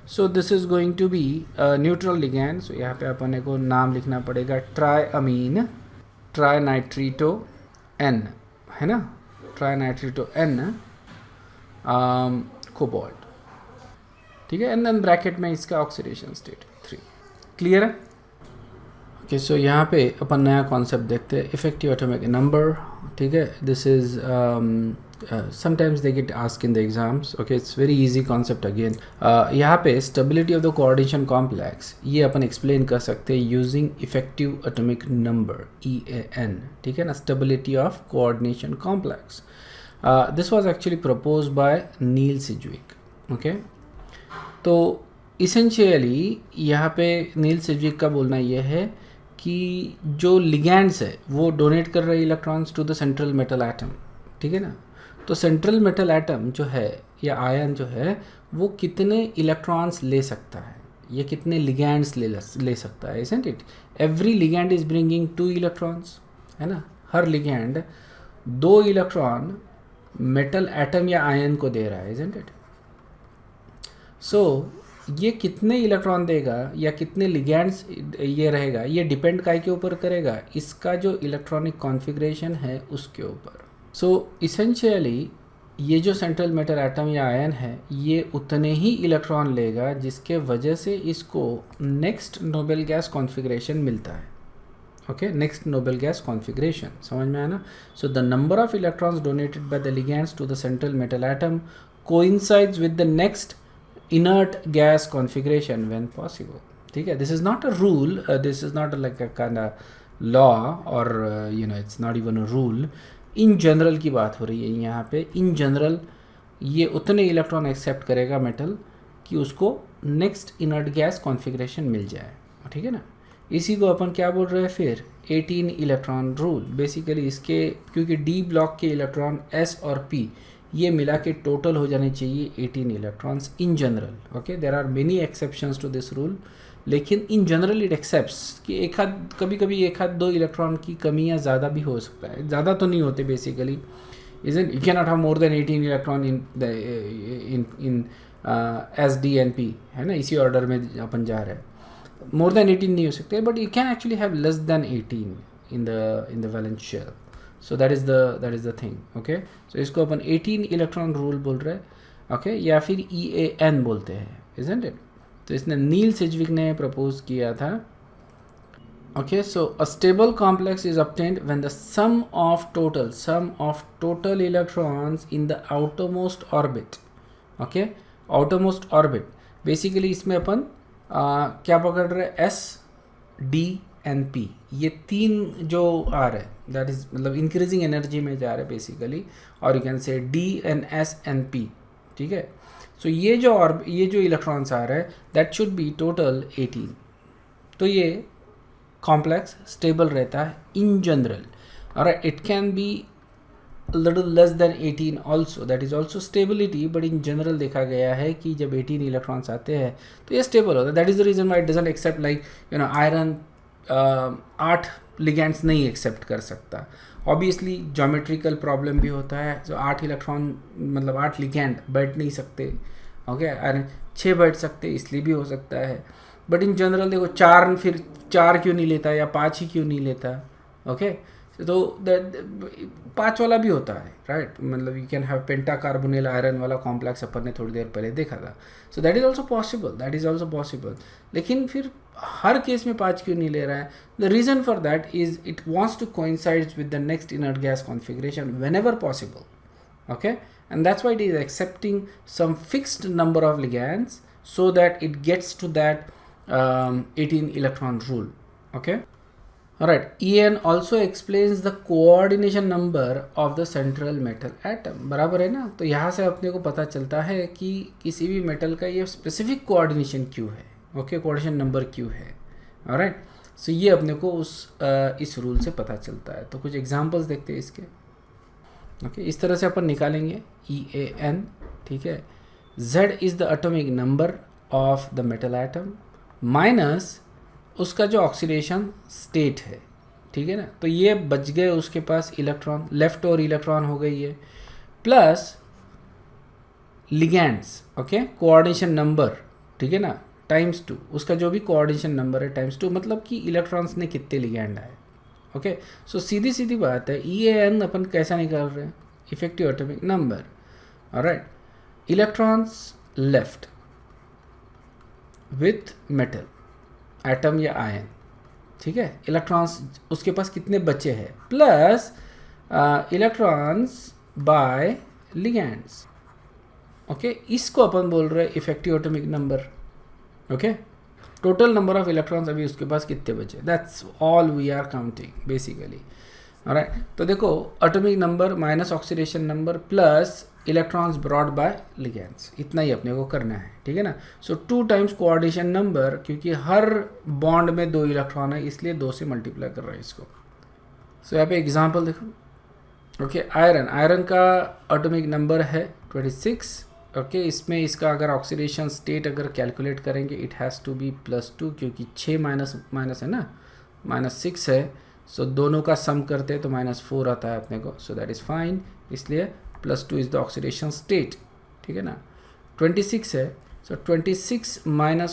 So this is going to be neutral ligand. So यहाँ पे अपन को नाम लिखना पड़ेगा ट्राइअमीन ट्राइनाइट्रीटो N, है ना, ट्राइनाइट्रीटो N कोबाल्ट, ठीक है। एंड देन ब्रैकेट में इसका ऑक्सीडेशन स्टेट 3, क्लियर है। ओके, सो यहाँ पे अपन नया कॉन्सेप्ट देखते हैं, इफेक्टिव एटॉमिक नंबर, ठीक है। This is sometimes they get ask in the exams, okay, it's very easy concept again. यहाँ पे stability of the coordination complex ये अपन एक्सप्लेन कर सकते हैं using effective atomic number EAN, ठीक है ना, stability of coordination complex. This was actually propose by Neil Sidgwick, okay. तो इसेंशियली यहाँ पे नील सिज्विक का बोलना यह है कि जो लिगैंड्स है वो डोनेट कर रहे electrons to the central metal atom, ठीक है ना। तो सेंट्रल मेटल एटम जो है या आयन जो है वो कितने इलेक्ट्रॉन्स ले सकता है, ये कितने लिगैंड्स ले सकता है, isn't it. Every ligand is bringing 2 electrons, है ना। हर लिगैंड 2 इलेक्ट्रॉन मेटल एटम या आयन को दे रहा है, इजंट इट। सो ये कितने इलेक्ट्रॉन देगा या कितने लिगैंड्स ये रहेगा, ये डिपेंड काय के ऊपर करेगा, इसका जो इलेक्ट्रॉनिक कॉन्फ़िगरेशन है उसके ऊपर। सो इसेंशियली ये जो सेंट्रल मेटल एटम या आयन है ये उतने ही इलेक्ट्रॉन लेगा जिसके वजह से इसको नेक्स्ट नोबेल गैस कॉन्फ़िगरेशन मिलता है. Okay, next noble gas configuration समझ में आया ना. So the number of electrons donated by the ligands to the central metal atom coincides with the next inert gas configuration when possible. ठीक है, this is not a rule, this is not like a kind of law or it's not even a rule. in general की बात हो रही है यहाँ पे. in general ये उतने इलेक्ट्रॉन एक्सेप्ट करेगा मेटल कि उसको नेक्स्ट इनर्ट गैस कॉन्फ़िगरेशन मिल जाए. ठीक है ना. इसी को अपन क्या बोल रहे हैं फिर 18 इलेक्ट्रॉन रूल. बेसिकली इसके क्योंकि डी ब्लॉक के इलेक्ट्रॉन एस और पी ये मिला के टोटल हो जाने चाहिए 18 electrons in general. Okay, there are many exceptions to this rule, लेकिन इन जनरल इट एक्सेप्ट्स कि एक हाथ कभी कभी एक हाथ दो इलेक्ट्रॉन की कमी या ज़्यादा भी हो सकता है. ज़्यादा तो नहीं होते basically. Isn't you can not have more than 18 electron in s d and p, है ना. इसी ऑर्डर में अपन जा रहे हैं. मोर देन 18 नहीं हो सकते, but you can actually have less than 18 in the valence shell. So that is the thing. Okay, so इसको अपन 18 इलेक्ट्रॉन रूल बोल रहे हैं. ओके, या फिर EAN बोलते हैं, इजंट इट. तो इसने नील सिजविक ने प्रपोज किया था. Okay, so a stable complex is obtained when the sum of total electrons in the outermost orbit. Okay, outermost orbit basically इसमें अपन क्या पकड़ रहे हैं, S, D एंड P. ये तीन जो आ रहे हैं दैट इज मतलब इंक्रीजिंग एनर्जी में जा रहे हैं बेसिकली. और यू कैन से D and S and P. ठीक है. सो ये जो इलेक्ट्रॉन्स आ रहे हैं दैट शुड बी टोटल 18. तो ये कॉम्प्लेक्स स्टेबल रहता है इन जनरल. और it can B little less than 18 also, that is also stability, but in general देखा गया है कि जब 18 इलेक्ट्रॉन्स आते हैं तो ये स्टेबल होता है. That is the reason why it doesn't accept like iron 8 ligands नहीं एक्सेप्ट कर सकता. ऑब्वियसली ज्योमेट्रिकल प्रॉब्लम भी होता है. जो 8 इलेक्ट्रॉन मतलब 8 लिगैंड बैठ नहीं सकते. ओके, आयरन 6 बैठ सकते, इसलिए भी हो सकता है. बट इन जनरल देखो 4 फिर 4 क्यों नहीं लेता या 5 ही क्यों नहीं लेता. ओके, तो 5 वाला भी होता है, राइट. मतलब यू कैन हैव पेंटाकार्बोनिल आयरन वाला कॉम्प्लेक्स अपन ने थोड़ी देर पहले देखा था. सो दैट इज़ ऑल्सो पॉसिबल. लेकिन फिर हर केस में 5 क्यों नहीं ले रहा है. The reason for that is it wants to coincides with the next inert gas configuration whenever possible. Okay, and that's why it is accepting some fixed number of ligands so that it gets to that 18 electron rule. Okay. Alright, EN also explains the coordination number of the central metal atom. बराबर है ना. तो यहाँ से अपने को पता चलता है कि किसी भी मेटल का ये स्पेसिफिक कोऑर्डिनेशन क्यों है. ओके, कोऑर्डिनेशन नंबर क्यों है. ऑलराइट, सो ये अपने को इस रूल से पता चलता है. तो कुछ एग्जांपल्स देखते हैं इसके. ओके, इस तरह से अपन निकालेंगे EAN. ठीक है. Z is the atomic number of the metal atom minus उसका जो ऑक्सीडेशन स्टेट है. ठीक है ना. तो ये बच गए उसके पास इलेक्ट्रॉन, लेफ्ट और इलेक्ट्रॉन हो गई है, plus ligands. Okay, coordination number. ठीक है ना, टाइम्स 2 उसका जो भी कोऑर्डिनेशन नंबर है टाइम्स 2, मतलब कि इलेक्ट्रॉन्स ने कितने लिगैंड आए. ओके, सो सीधी सीधी बात है. EAN अपन कैसा निकाल रहे हैं, effective atomic number. Alright, electrons left with metal atom या आयन. ठीक है, इलेक्ट्रॉन्स उसके पास कितने बचे हैं, plus electrons by ligands. Okay, इसको अपन बोल रहे हैं effective atomic number. Okay, total number of electrons अभी उसके पास कितने बचे, that's all we are counting basically. Alright, तो देखो atomic number minus oxidation number plus electrons brought by ligands, इतना ही अपने को करना है. ठीक है ना. सो 2 टाइम्स कोऑर्डिनेशन नंबर, क्योंकि हर बॉन्ड में 2 इलेक्ट्रॉन है इसलिए 2 से मल्टीप्लाई कर रहा है इसको. सो यहाँ पे एग्जांपल देखो. ओके, आयरन का एटॉमिक नंबर है 26. ओके, इसमें इसका अगर ऑक्सीडेशन स्टेट अगर कैलकुलेट करेंगे इट हैज़ टू बी +2, क्योंकि 6 माइनस है ना, -6 है. सो दोनों का सम करते हैं तो -4 आता है अपने को. सो दैट इज़ फाइन, इसलिए +2 इज़ द ऑक्सीडेशन स्टेट. ठीक है ना. 26 है, सो 26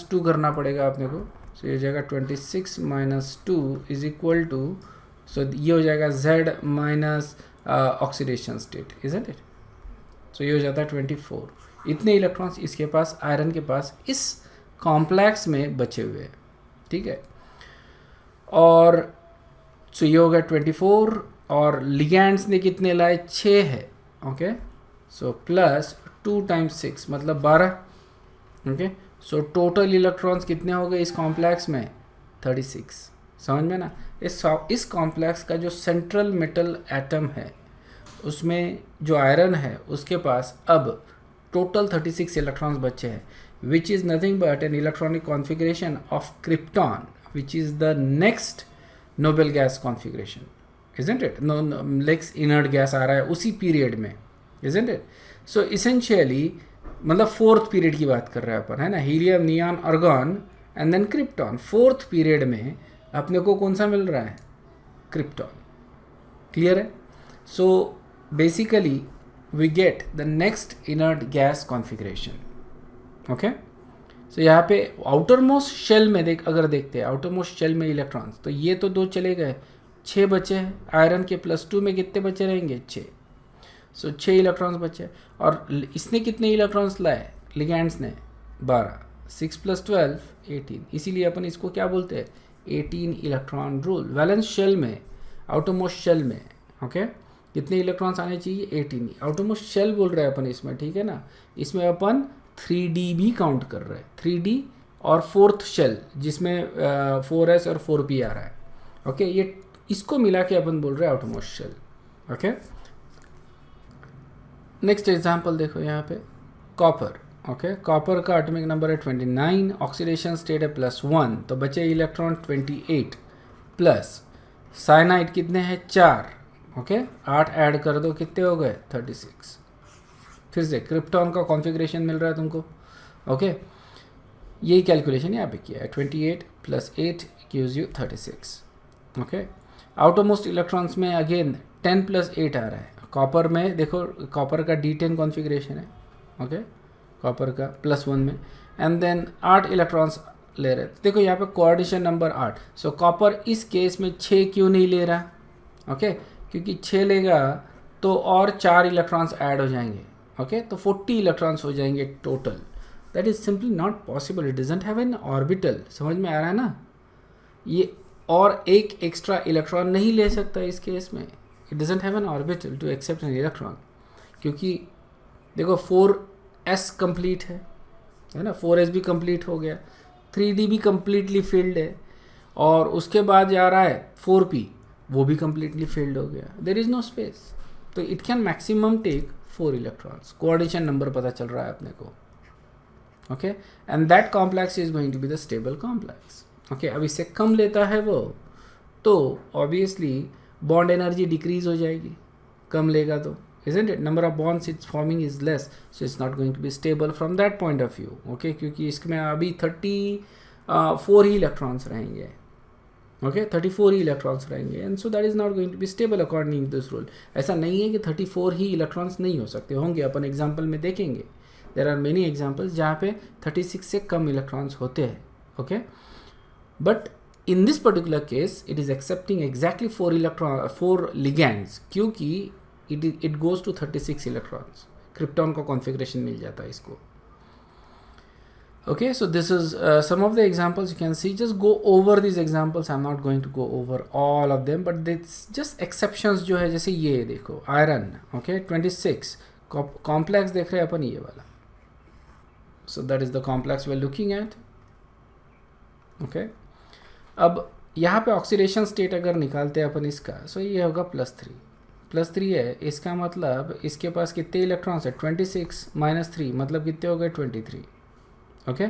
- 2 करना पड़ेगा अपने को. सो ये हो जाएगा 26 - 2 इज इक्वल टू, सो ये हो जाएगा Z minus oxidation state, isn't it. So ये हो जाता है 24। इतने इलेक्ट्रॉन्स इसके पास, आयरन के पास इस कॉम्प्लेक्स में बचे हुए हैं, ठीक है। और सो ये हो गया 24, और लिगैंड्स ने कितने लाए, 6 है, ओके। सो प्लस 2 × 6 मतलब 12, ओके। सो टोटल इलेक्ट्रॉन्स कितने हो गए इस कॉम्प्लेक्स में, 36। समझ में ना, इस कॉम्प्लेक्स का जो सेंट्रल मेटल एटम है उसमें जो आयरन है उसके पास अब टोटल 36 इलेक्ट्रॉन्स बचे हैं, which is nothing but an electronic configuration of krypton, which is the next noble gas configuration, isn't it? No, next inert gas आ रहा है उसी पीरियड में, isn't it? सो इसेंशियली मतलब फोर्थ पीरियड की बात कर रहे हैं अपन, है ना, helium, neon, argon and then krypton. Fourth period में अपने को कौन सा मिल रहा है, क्रिप्टॉन। क्लियर है? So basically we get the next inert gas configuration, okay. So यहाँ पे आउटर मोस्ट शेल में अगर देखते हैं आउटर मोस्ट शेल में इलेक्ट्रॉन्स, तो ये तो 2 चले गए, 6 बचे हैं। आयरन के +2 में कितने बचे रहेंगे, 6। सो 6 इलेक्ट्रॉन्स बचे। और इसने कितने इलेक्ट्रॉन्स लाए, लिगैंड्स ने 12, 6 + 12 18। इसीलिए अपन इसको क्या बोलते हैं, 18 इलेक्ट्रॉन रूल। वैलेंस शेल में, आउटर मोस्ट शेल में, ओके, कितने इलेक्ट्रॉन्स आने चाहिए, 18। आउटर मोस्ट शेल बोल रहे हैं अपन इसमें, ठीक है ना। इसमें अपन 3D भी काउंट कर रहे हैं, 3D और फोर्थ शेल जिसमें 4s और 4p आ रहा है, ओके। ये इसको मिला के अपन बोल रहे हैं outer most shell, okay. Next example देखो यहाँ पे, कॉपर, ओके। कॉपर का एटॉमिक नंबर है 29, ऑक्सीडेशन स्टेट है +1, तो बचे इलेक्ट्रॉन 28, प्लस साइनाइड कितने हैं, 4, ओके। 8 ऐड कर दो, कितने हो गए, 36। फिर से क्रिप्टॉन का कॉन्फ़िगरेशन मिल रहा है तुमको, ओके। यही कैलकुलेशन यहाँ पे किया है, 28 + 8 gives you 36, okay. Outer most electrons में अगेन 10 + 8 आ रहा है। कॉपर में देखो, कॉपर का D10 कॉन्फ़िगरेशन है, ओके, कॉपर का +1 में, एंड देन 8 इलेक्ट्रॉन्स ले रहे हैं। देखो यहाँ पे कोऑर्डिनेशन नंबर 8। सो कॉपर इस केस में 6 क्यों नहीं ले रहा, ओके, क्योंकि 6 लेगा तो और 4 इलेक्ट्रॉन्स ऐड हो जाएंगे, ओके, तो 40 इलेक्ट्रॉन्स हो जाएंगे total. That is simply not possible, it doesn't have an orbital. समझ में आ रहा है ना, ये और एक एक्स्ट्रा इलेक्ट्रॉन नहीं ले सकता इस केस में, it doesn't have an orbital to accept an electron, क्योंकि देखो 4s कंप्लीट है ना, 4s भी कंप्लीट हो गया, 3D भी कंप्लीटली फिल्ड है, और उसके बाद जा रहा है 4p, वो भी कंप्लीटली फिल्ड हो गया, देयर इज नो स्पेस, तो it can maximum take 4 electrons. Coordination number पता चल रहा है अपने को, okay, and that complex is going to be the stable complex, okay. अब इससे कम लेता है वो, तो ऑब्वियसली बॉन्ड एनर्जी डिक्रीज हो जाएगी, कम लेगा तो, isn't it? Number of bonds it's forming is less, so it's not going to be stable from that point of view, okay, क्योंकि इसमें अभी 34 ही इलेक्ट्रॉन्स रहेंगे, ओके, 34 ही इलेक्ट्रॉन्स रहेंगे, and so that is not going to be stable according to this rule. ऐसा नहीं है कि 34 ही इलेक्ट्रॉन्स नहीं हो सकते, होंगे, अपन एग्जाम्पल में देखेंगे। देर आर मेनी एग्जाम्पल्स जहाँ पे 36 से कम इलेक्ट्रॉन्स होते हैं, okay, but in this particular case it is accepting exactly 4 ligands, क्योंकि it goes to 36 electrons. Krypton का कॉन्फ़िगरेशन मिल जाता है इसको, okay, so this is some of the examples you can see. Just go over these examples, I'm not going to go over all of them, but it's just exceptions जो है, जैसे ये देखो आयरन, okay, 26 कॉम्प्लेक्स देख रहे हैं अपन, ये वाला, so that is the complex we're looking at, okay। अब यहाँ पे ऑक्सीडेशन स्टेट अगर निकालते हैं अपन इसका, so ये होगा +3 है, इसका मतलब इसके पास कितने इलेक्ट्रॉन्स है, 26 - 3 मतलब कितने हो गए, 23, ओके।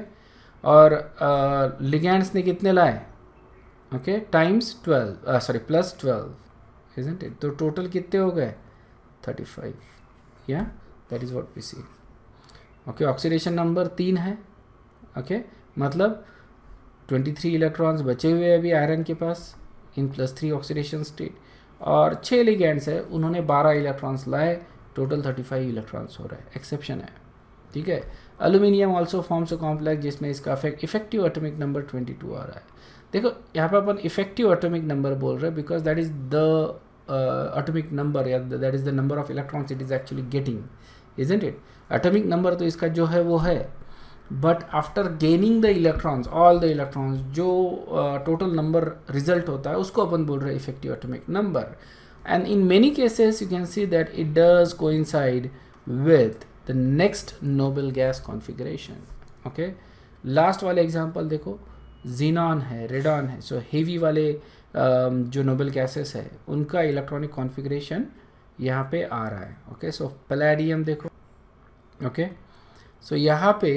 और लिगैंड्स ने कितने लाए, okay, times 12, sorry +12, isn't it? तो टोटल कितने हो गए, 35, या that is what we see, okay. Oxidation number 3 है, ओके, मतलब 23 इलेक्ट्रॉन्स बचे हुए अभी आयरन के पास इन +3 ऑक्सीडेशन स्टेट, और 6 लिगैंड्स है, उन्होंने 12 इलेक्ट्रॉन्स लाए, टोटल 35 इलेक्ट्रॉन्स हो रहा है, एक्सेप्शन है, ठीक है। Aluminium also forms a complex जिसमें इसका इफेक्टिव एटॉमिक नंबर 22 आ रहा है। देखो यहाँ पे अपन इफेक्टिव एटॉमिक नंबर बोल रहे हैं because that is the atomic number, या that is the number of electrons it is actually getting, isn't it? Atomic number तो इसका जो है वो है, but after gaining the electrons, all the electrons, जो टोटल नंबर रिजल्ट होता है उसको अपन बोल रहे हैं effective atomic number. And in many cases you can see that it does coincide with the next noble gas configuration. Okay, last वाले एग्जांपल देखो, जीनॉन है, रेडॉन है. सो हेवी वाले जो नोबल गैसेस है उनका इलेक्ट्रॉनिक कॉन्फ़िगरेशन यहाँ पे आ रहा है. ओके, सो पैलेडियम देखो. ओके, सो यहाँ पे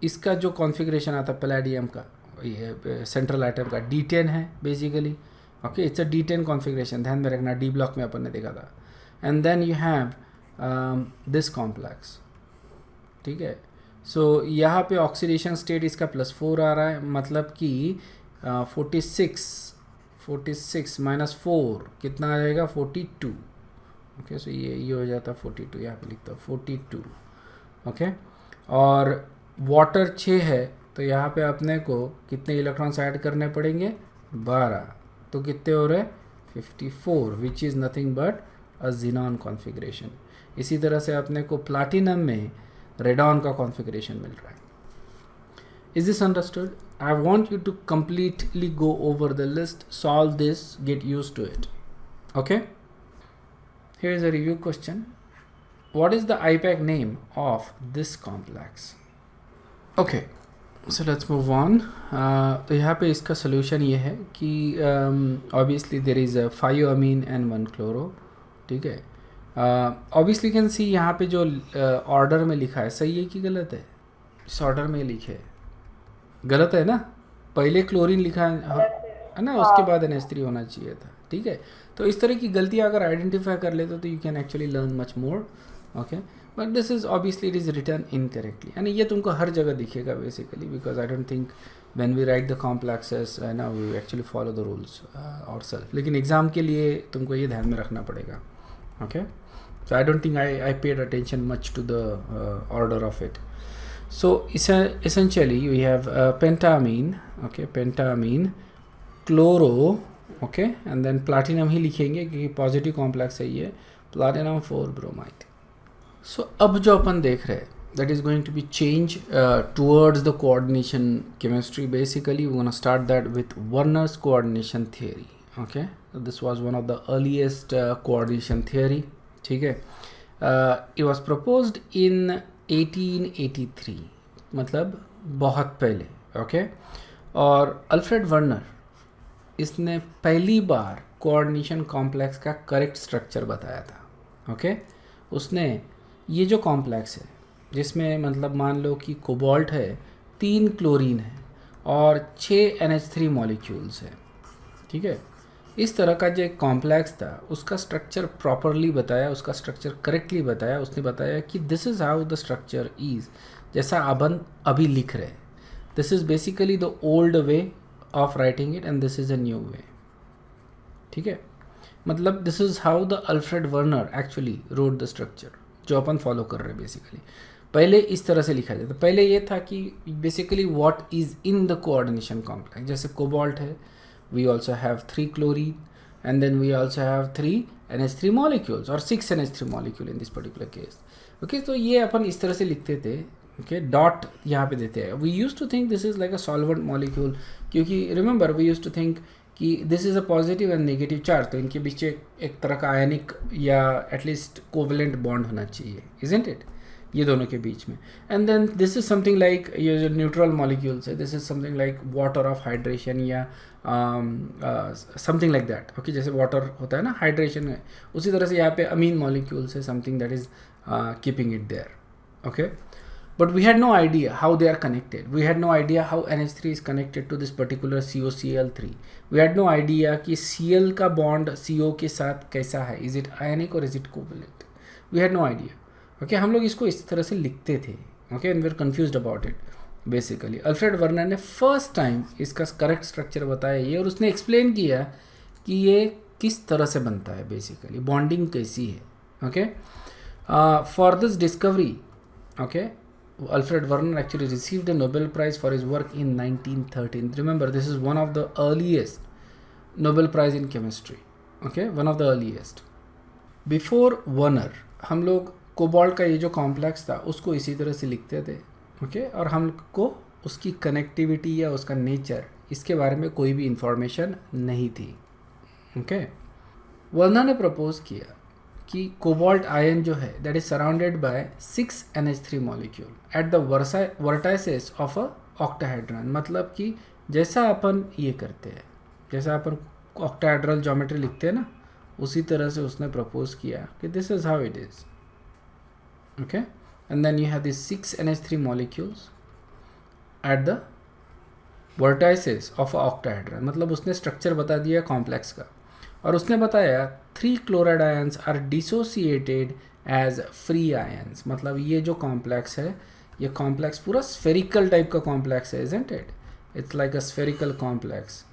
इसका जो कॉन्फ़िगरेशन आता है पैलेडियम का, ये सेंट्रल आइटम का D10 है basically. Okay, it's a D10 configuration, ध्यान में रखना. डी ब्लॉक में अपन ने देखा था. And then you have this complex. ठीक है, सो यहाँ पे ऑक्सीडेशन स्टेट इसका +4 आ रहा है, मतलब कि 46 माइनस 4 कितना आ जाएगा, 42. ओके, सो ये हो जाता है 42, यहाँ पे लिखता हूँ 42. ओके, और वाटर 6 है, तो यहाँ पे अपने को कितने इलेक्ट्रॉन्स ऐड करने पड़ेंगे, 12. तो कितने हो रहे, 54, विच is nothing but a xenon configuration. इसी तरह से अपने को प्लाटिनम में रेडॉन का कॉन्फ़िगरेशन मिल रहा है. Is this understood? I want you to completely go over the list, solve this, get used to it. Okay? Here is a review question. What is the IPAC name of this complex? Okay, so let's move on. तो यहाँ पे इसका solution ये है कि obviously there is a 5-amine and 1-chloro. ठीक है, obviously you can see यहाँ पे जो order में लिखा है सही है कि गलत है. इस order में लिखे है गलत है ना, पहले क्लोरीन लिखा है ना, उसके बाद NH3 होना चाहिए था. ठीक है, तो इस तरह की गलतियाँ अगर आइडेंटिफाई कर लेते तो you can actually learn much more. Okay, but this is obviously it is written incorrectly, यानी ये तुमको हर जगह दिखेगा basically, because I don't think when we write the complexes है ना we actually follow the rules ourselves. लेकिन एग्जाम के लिए तुमको ये ध्यान में रखना पड़ेगा. Okay, so I don't think I paid attention much to the order of it. So essentially you have pentamine, okay, pentamine, chloro, okay, and then platinum ही लिखेंगे क्योंकि पॉजिटिव कॉम्प्लेक्स है ये, platinum 4 bromide. So अब जो अपन देख रहे हैं that is going to be change towards the coordination chemistry. Basically we're going to start that with Werner's coordination theory. Okay, so this was one of the earliest coordination theory. ठीक है, it was proposed in 1883, मतलब बहुत पहले. ओके, और अल्फ्रेड वर्नर इसने पहली बार कोऑर्डिनेशन कॉम्प्लेक्स का करेक्ट स्ट्रक्चर बताया था. ओके, उसने ये जो कॉम्प्लेक्स है जिसमें मतलब मान लो कि कोबाल्ट है, 3 क्लोरीन है और 6 NH3 मॉलिक्यूल्स है. ठीक है, इस तरह का जो एक कॉम्प्लेक्स था उसका स्ट्रक्चर प्रॉपरली बताया, उसका स्ट्रक्चर करेक्टली बताया. उसने बताया कि this is how the structure is, जैसा अपन अभी लिख रहे हैं. This is basically the old way of writing it and this is a new way. ठीक है, मतलब this is how the Alfred Werner actually road the structure जो अपन फॉलो कर रहे हैं. बेसिकली पहले इस तरह से लिखा जाता. पहले ये था कि basically what is in the coordination complex. जैसे कोबाल्ट है, we also have 3 chlorine and then we also have 3 NH3 molecules or 6 NH3 molecule in this particular case. Okay, तो ये अपन इस तरह से लिखते थे. Okay, डॉट यहाँ पे देते हैं. We used to think this is like a solvent molecule, क्योंकि remember we used to think कि this is a positive and negative charge, तो इनके बीच एक तरह का आयनिक या एटलीस्ट कोवलेंट बॉन्ड होना चाहिए, isn't it, ये दोनों के बीच में. And then this is something like ये जो न्यूट्रल मॉलिक्यूल्स है, this is something like water of hydration या समथिंग लाइक दैट. ओके, जैसे वाटर होता है ना हाइड्रेशन है, उसी तरह से यहाँ पे अमीन मॉलिक्यूल्स है, something that is keeping it there. Okay, but we had no idea how they are connected. We had no idea how NH3 is connected to this particular COCl3. We had no idea कि Cl का bond CO के साथ कैसा है, is it ionic or is it covalent. We had no idea. Okay, हम लोग इसको इस तरह से लिखते थे. Okay, and we are confused about it. Basically, Alfred Werner ने फर्स्ट टाइम इसका करेक्ट स्ट्रक्चर बताया ये, और उसने एक्सप्लेन किया कि ये किस तरह से बनता है, बेसिकली बॉन्डिंग कैसी है. Okay, for this discovery, okay, Alfred Werner actually received a Nobel Prize for his work in 1913. Remember, this is one of the earliest Nobel Prize in chemistry. Okay, one of the earliest. Before Werner, हम लोग कोबाल्ट का ये जो कॉम्प्लेक्स था उसको इसी तरह से लिखते थे, ओके, और हमको उसकी कनेक्टिविटी या उसका नेचर इसके बारे में कोई भी इंफॉर्मेशन नहीं थी, ओके। वर्नर ने प्रपोज किया कि कोबाल्ट आयन जो है that is surrounded by 6 NH3 molecule eight the vertices of a octahedron, मतलब कि जैसा अपन ये करते हैं, जैसा अपन ऑक्टाहेड्रल ज्योमेट्री लिखते हैं ना, उसी तरह से उसने प्रपोज किया कि this is how it is, okay, and then you have this 6 NH3 molecules at the vertices of a octahedron, मतलब उसने स्ट्रक्चर बता दिया कॉम्प्लेक्स का, और उसने बताया 3 chloride ions are dissociated as free ions, मतलब ये जो कॉम्प्लेक्स है, ये कॉम्प्लेक्स पूरा स्फेरिकल टाइप का कॉम्प्लेक्स है, isn't it, it's like a spherical complex,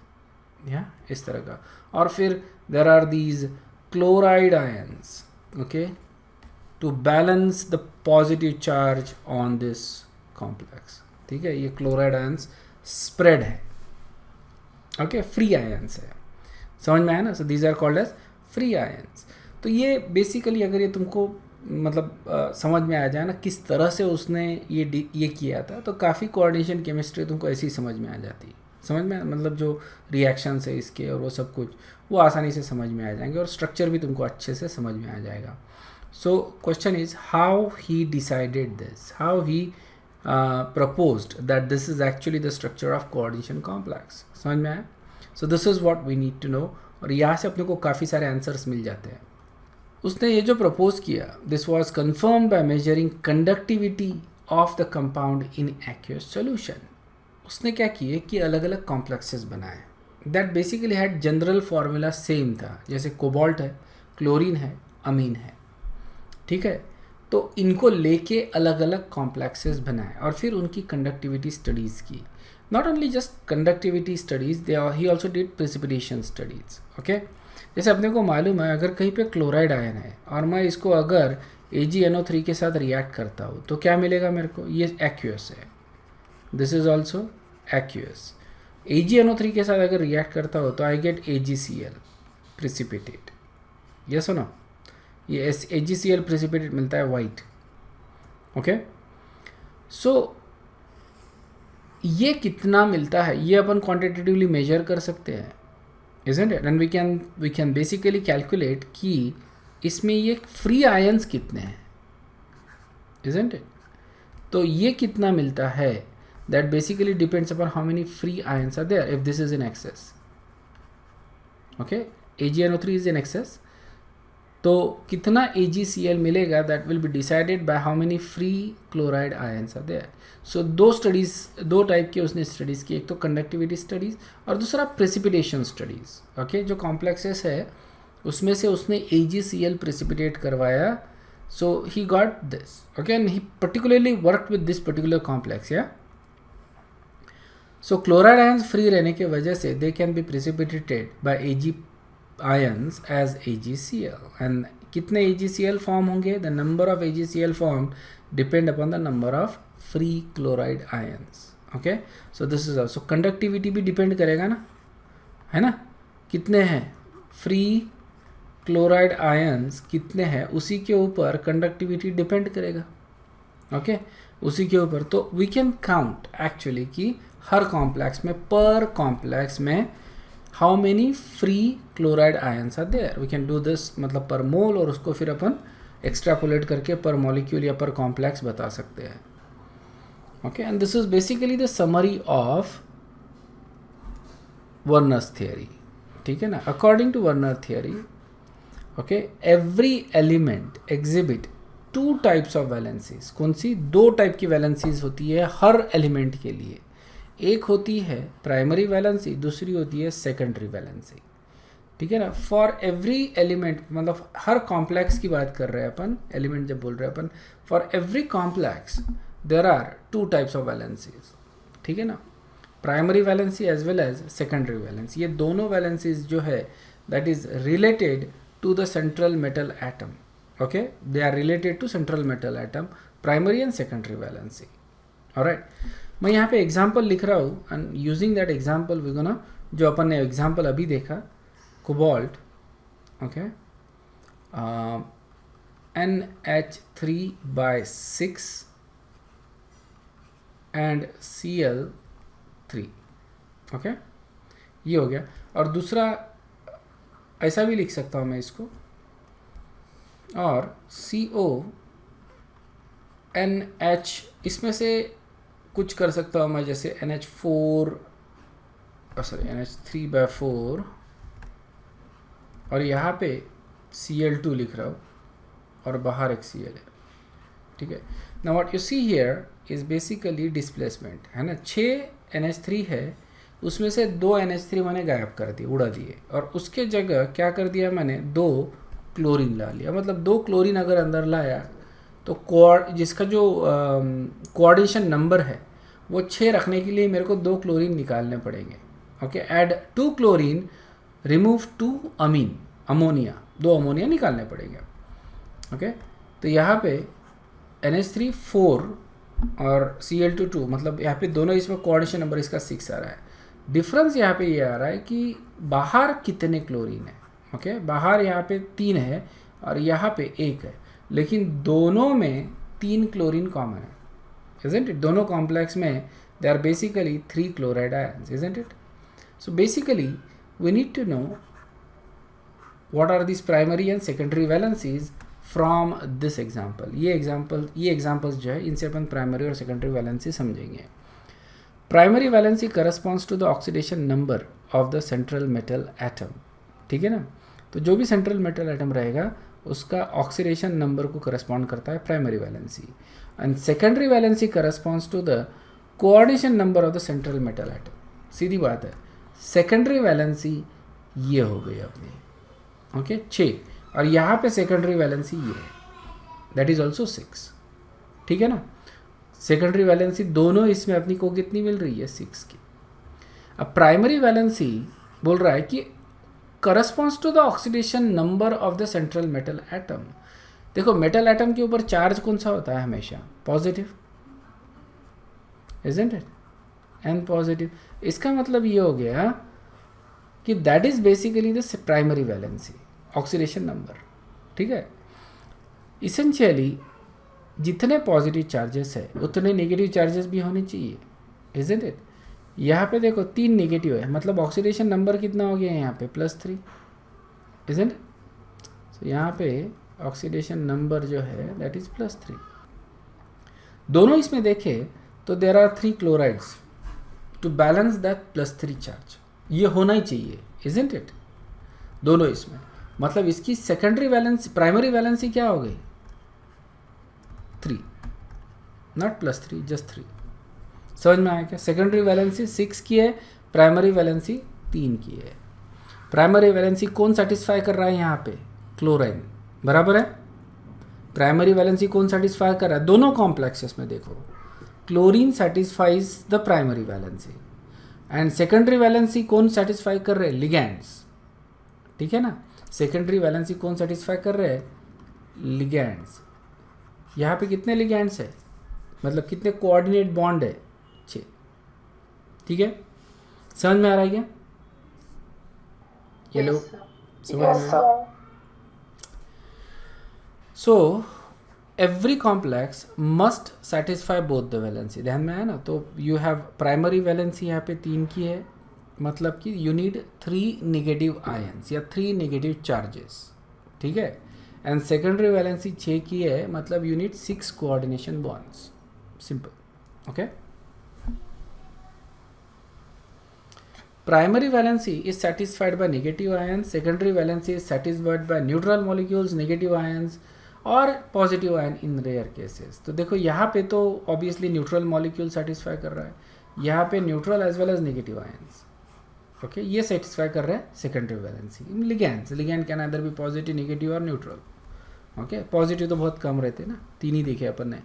या इस तरह का। और फिर there are these chloride ions, okay, to balance the positive charge on this complex, ठीक है, ये क्लोराइड आयंस स्प्रेड है, ओके, फ्री आयंस है, समझ में आया ना। So these are called as free ions. तो ये बेसिकली अगर ये तुमको मतलब समझ में आ जाए ना किस तरह से उसने ये किया था, तो काफ़ी कोऑर्डिनेशन केमिस्ट्री तुमको ऐसे ही समझ में आ जाती, समझ में, मतलब जो रिएक्शंस है इसके और वो सब कुछ वो आसानी से समझ में आ जाएंगे, और स्ट्रक्चर भी तुमको अच्छे से समझ में आ जाएगा। So question is how he decided this, how he proposed that this is actually the structure of coordination complex, समझ में आया। So this is what we need to know, और यहाँ से अपने को काफ़ी सारे आंसर्स मिल जाते हैं। उसने ये जो प्रपोज किया, this was confirmed by measuring conductivity of the compound in aqueous solution। उसने क्या किए कि अलग अलग कॉम्प्लेक्सेस बनाए that basically had general formula same था, जैसे कोबाल्ट है, क्लोरीन है, अमीन है, ठीक है। तो इनको लेके अलग अलग कॉम्प्लेक्सेस बनाए और फिर उनकी कंडक्टिविटी स्टडीज़ की। Not only just conductivity studies, they he also did precipitation studies, okay. जैसे अपने को मालूम है अगर कहीं पे क्लोराइड आयन है और मैं इसको अगर AgNO3 के साथ रिएक्ट करता हूँ तो क्या मिलेगा मेरे को, ये एक्यूअस है, दिस इज ऑल्सो एक्यूअस। AgNO3 के साथ अगर रिएक्ट करता हो तो I get AgCl precipitate, yes हो ना, ये AgCl प्रेसिपिटेट मिलता है वाइट, ओके। सो ये कितना मिलता है ये अपन क्वांटिटेटिवली मेजर कर सकते हैं, isn't it? And we can basically calculate कि इसमें ये फ्री आयंस कितने हैं, isn't it? तो ये कितना मिलता है, that basically depends upon how many free ions are there if this is in excess, okay, AgNO3 is in excess, तो कितना AgCl मिलेगा that will be decided by how many free chloride ions are there। सो दो टाइप के उसने स्टडीज़ की, एक तो कंडक्टिविटी स्टडीज़ और दूसरा प्रेसिपिटेशन स्टडीज़, ओके। जो कॉम्प्लेक्सेस है उसमें से उसने AgCl प्रेसिपिटेट करवाया, so he got this, okay, and he particularly worked with this particular complex, yeah. So chloride ions free रहने की वजह से they can be precipitated by Ag ions as AgCl, and कितने AgCl फॉर्म होंगे, the number of AgCl form depend upon the number of free chloride ions, okay. So this is also conductivity भी डिपेंड करेगा ना, है ना, कितने हैं फ्री क्लोराइड आयंस कितने हैं उसी के ऊपर कंडक्टिविटी डिपेंड करेगा, ओके, उसी के ऊपर। तो वी कैन काउंट एक्चुअली कि हर कॉम्प्लेक्स में, पर कॉम्प्लेक्स में how many free chloride ions are there, we can do this, मतलब पर मोल, और उसको फिर अपन एक्सट्रापोलेट करके पर मॉलिक्यूल या पर कॉम्प्लेक्स बता सकते हैं, okay. And this is basically the summary of Werner's theory, ठीक है ना। According to Werner theory, okay, every element exhibit 2 types of valencies. कौन सी 2 टाइप की वैलेंसीज होती है हर एलिमेंट के लिए, एक होती है प्राइमरी वैलेंसी, दूसरी होती है सेकेंडरी वैलेंसी, ठीक है ना। फॉर एवरी एलिमेंट, मतलब हर कॉम्प्लेक्स की बात कर रहे हैं अपन, एलिमेंट जब बोल रहे हैं अपन, for every complex there are 2 types of valencies, ठीक है ना, primary valency as well as secondary valency. ये दोनों वैलेंसीज जो है that is related to the central metal atom, okay, they are related to central metal atom, primary and secondary valency, alright. मैं यहाँ पे एग्जाम्पल लिख रहा हूँ and using that example we gonna, जो अपन ने एग्जाम्पल अभी देखा cobalt, okay, NH3/6 and Cl3। Okay, ये हो गया। और दूसरा ऐसा भी लिख सकता हूँ मैं इसको, और CONH, इसमें से कुछ कर सकता हूँ मैं, जैसे NH4 सॉरी NH3/4 और यहाँ पे Cl2 लिख रहा हूँ और बाहर एक Cl है, ठीक है। Now what you see here is basically displacement, है ना। 6 NH3 है, उसमें से 2 NH3 मैंने गायब कर दिए, उड़ा दिए, और उसके जगह क्या कर दिया मैंने, 2 क्लोरीन ला लिया। मतलब 2 क्लोरीन अगर अंदर लाया तो जिसका जो कोऑर्डिनेशन नंबर है वो 6 रखने के लिए मेरे को 2 क्लोरीन निकालने पड़ेंगे। ओके, ऐड 2 क्लोरीन, रिमूव 2 अमीन, अमोनिया, 2 अमोनिया निकालने पड़ेंगे। ओके, तो यहाँ पे NH3 4 और Cl2 2, मतलब यहाँ पे दोनों, इसमें कोऑर्डिनेशन नंबर इसका 6 आ रहा है। डिफरेंस यहाँ पे ये आ रहा है कि बाहर कितने क्लोरीन है। ओके, बाहर यहाँ पे 3 है और यहाँ पे 1 है, लेकिन दोनों में 3 क्लोरीन कॉमन है, isn't it? दोनों कॉम्प्लेक्स में they are basically 3 chloride ions, isn't it? So basically we need to know what are these primary and secondary valencies from this example. ये examples जो है, इनसे अपन प्राइमरी और सेकेंडरी वैलेंसी समझेंगे। Primary valency corresponds to the oxidation number of the central metal atom, ठीक है ना। तो जो भी सेंट्रल मेटल एटम रहेगा उसका ऑक्सीडेशन नंबर को करस्पॉन्ड करता है primary valency, and secondary valency corresponds to the coordination number of the central metal atom. सीधी बात है, सेकेंडरी वैलेंसी ये हो गई अपनी, ओके 6, और यहाँ पे सेकेंडरी वैलेंसी ये है, दैट इज ऑल्सो 6, ठीक है ना। सेकेंडरी वैलेंसी दोनों इसमें अपनी को कितनी मिल रही है, 6 की। अब प्राइमरी वैलेंसी बोल रहा है कि corresponds to the oxidation number of the central metal atom. देखो, मेटल एटम के ऊपर चार्ज कौन सा होता है, हमेशा positive, isn't it, n positive. इसका मतलब ये हो गया कि that is basically the primary valency, oxidation number, ठीक है। इसेंशियली जितने पॉजिटिव चार्जेस है उतने नेगेटिव चार्जेस भी होने चाहिए, इजंट इट। यहाँ पे देखो 3 नेगेटिव है, मतलब ऑक्सीडेशन नंबर कितना हो गया यहाँ पे, +3, इजंट। सो यहाँ पे ऑक्सीडेशन नंबर जो है दैट इज +3। दोनों इसमें देखें तो there are 3 chlorides to balance that +3 charge, ये होना ही चाहिए, इजंट इट, दोनों इसमें। मतलब इसकी सेकेंडरी वैलेंसी, प्राइमरी वैलेंसी क्या हो गई, 3, नॉट +3, जस्ट 3। समझ में आया क्या? सेकेंडरी वैलेंसी 6 की है, प्राइमरी वैलेंसी 3 की है। प्राइमरी वैलेंसी कौन सेटिस्फाई कर रहा है यहाँ पे, क्लोराइन, बराबर है। प्राइमरी वैलेंसी कौन सेटिस्फाई कर रहा है, दोनों कॉम्प्लेक्सेस में देखो, chlorine satisfies the primary valency, and secondary valency कौन सेटिस्फाई कर रहे हैं, लिगैंड्स, ठीक है ना। सेकेंडरी वैलेंसी कौन सेटिस्फाई कर रहे हैं, लिगैंड्स। यहाँ पे कितने लिगैंड्स है, मतलब कितने कोऑर्डिनेट बॉन्ड है, 6, ठीक है। समझ में आ रहा है क्या, ये लोग समझ में। So every complex must satisfy both the valency, ध्यान में आया ना। तो यू हैव प्राइमरी वैलेंसी यहाँ पे 3 की है, मतलब कि यू नीड 3 नेगेटिव आयंस या 3 नेगेटिव चार्जेस, ठीक है। एंड सेकेंडरी वैलेंसी 6 की है, मतलब you need 6 coordination bonds, simple, okay. Primary valency is satisfied by negative ions, secondary valency is satisfied by neutral molecules, negative ions और positive ion in rare cases. तो देखो यहाँ पे तो ऑब्वियसली न्यूट्रल मॉलिक्यूल सेटिस्फाई कर रहा है, यहाँ पे neutral as well as negative ions, okay, ये सेटिस्फाई कर रहा है secondary valency. Ligands, ligand can either be positive, negative और न्यूट्रल, ओके। पॉजिटिव तो बहुत कम रहते हैं ना, 3 ही दिखे अपन ने।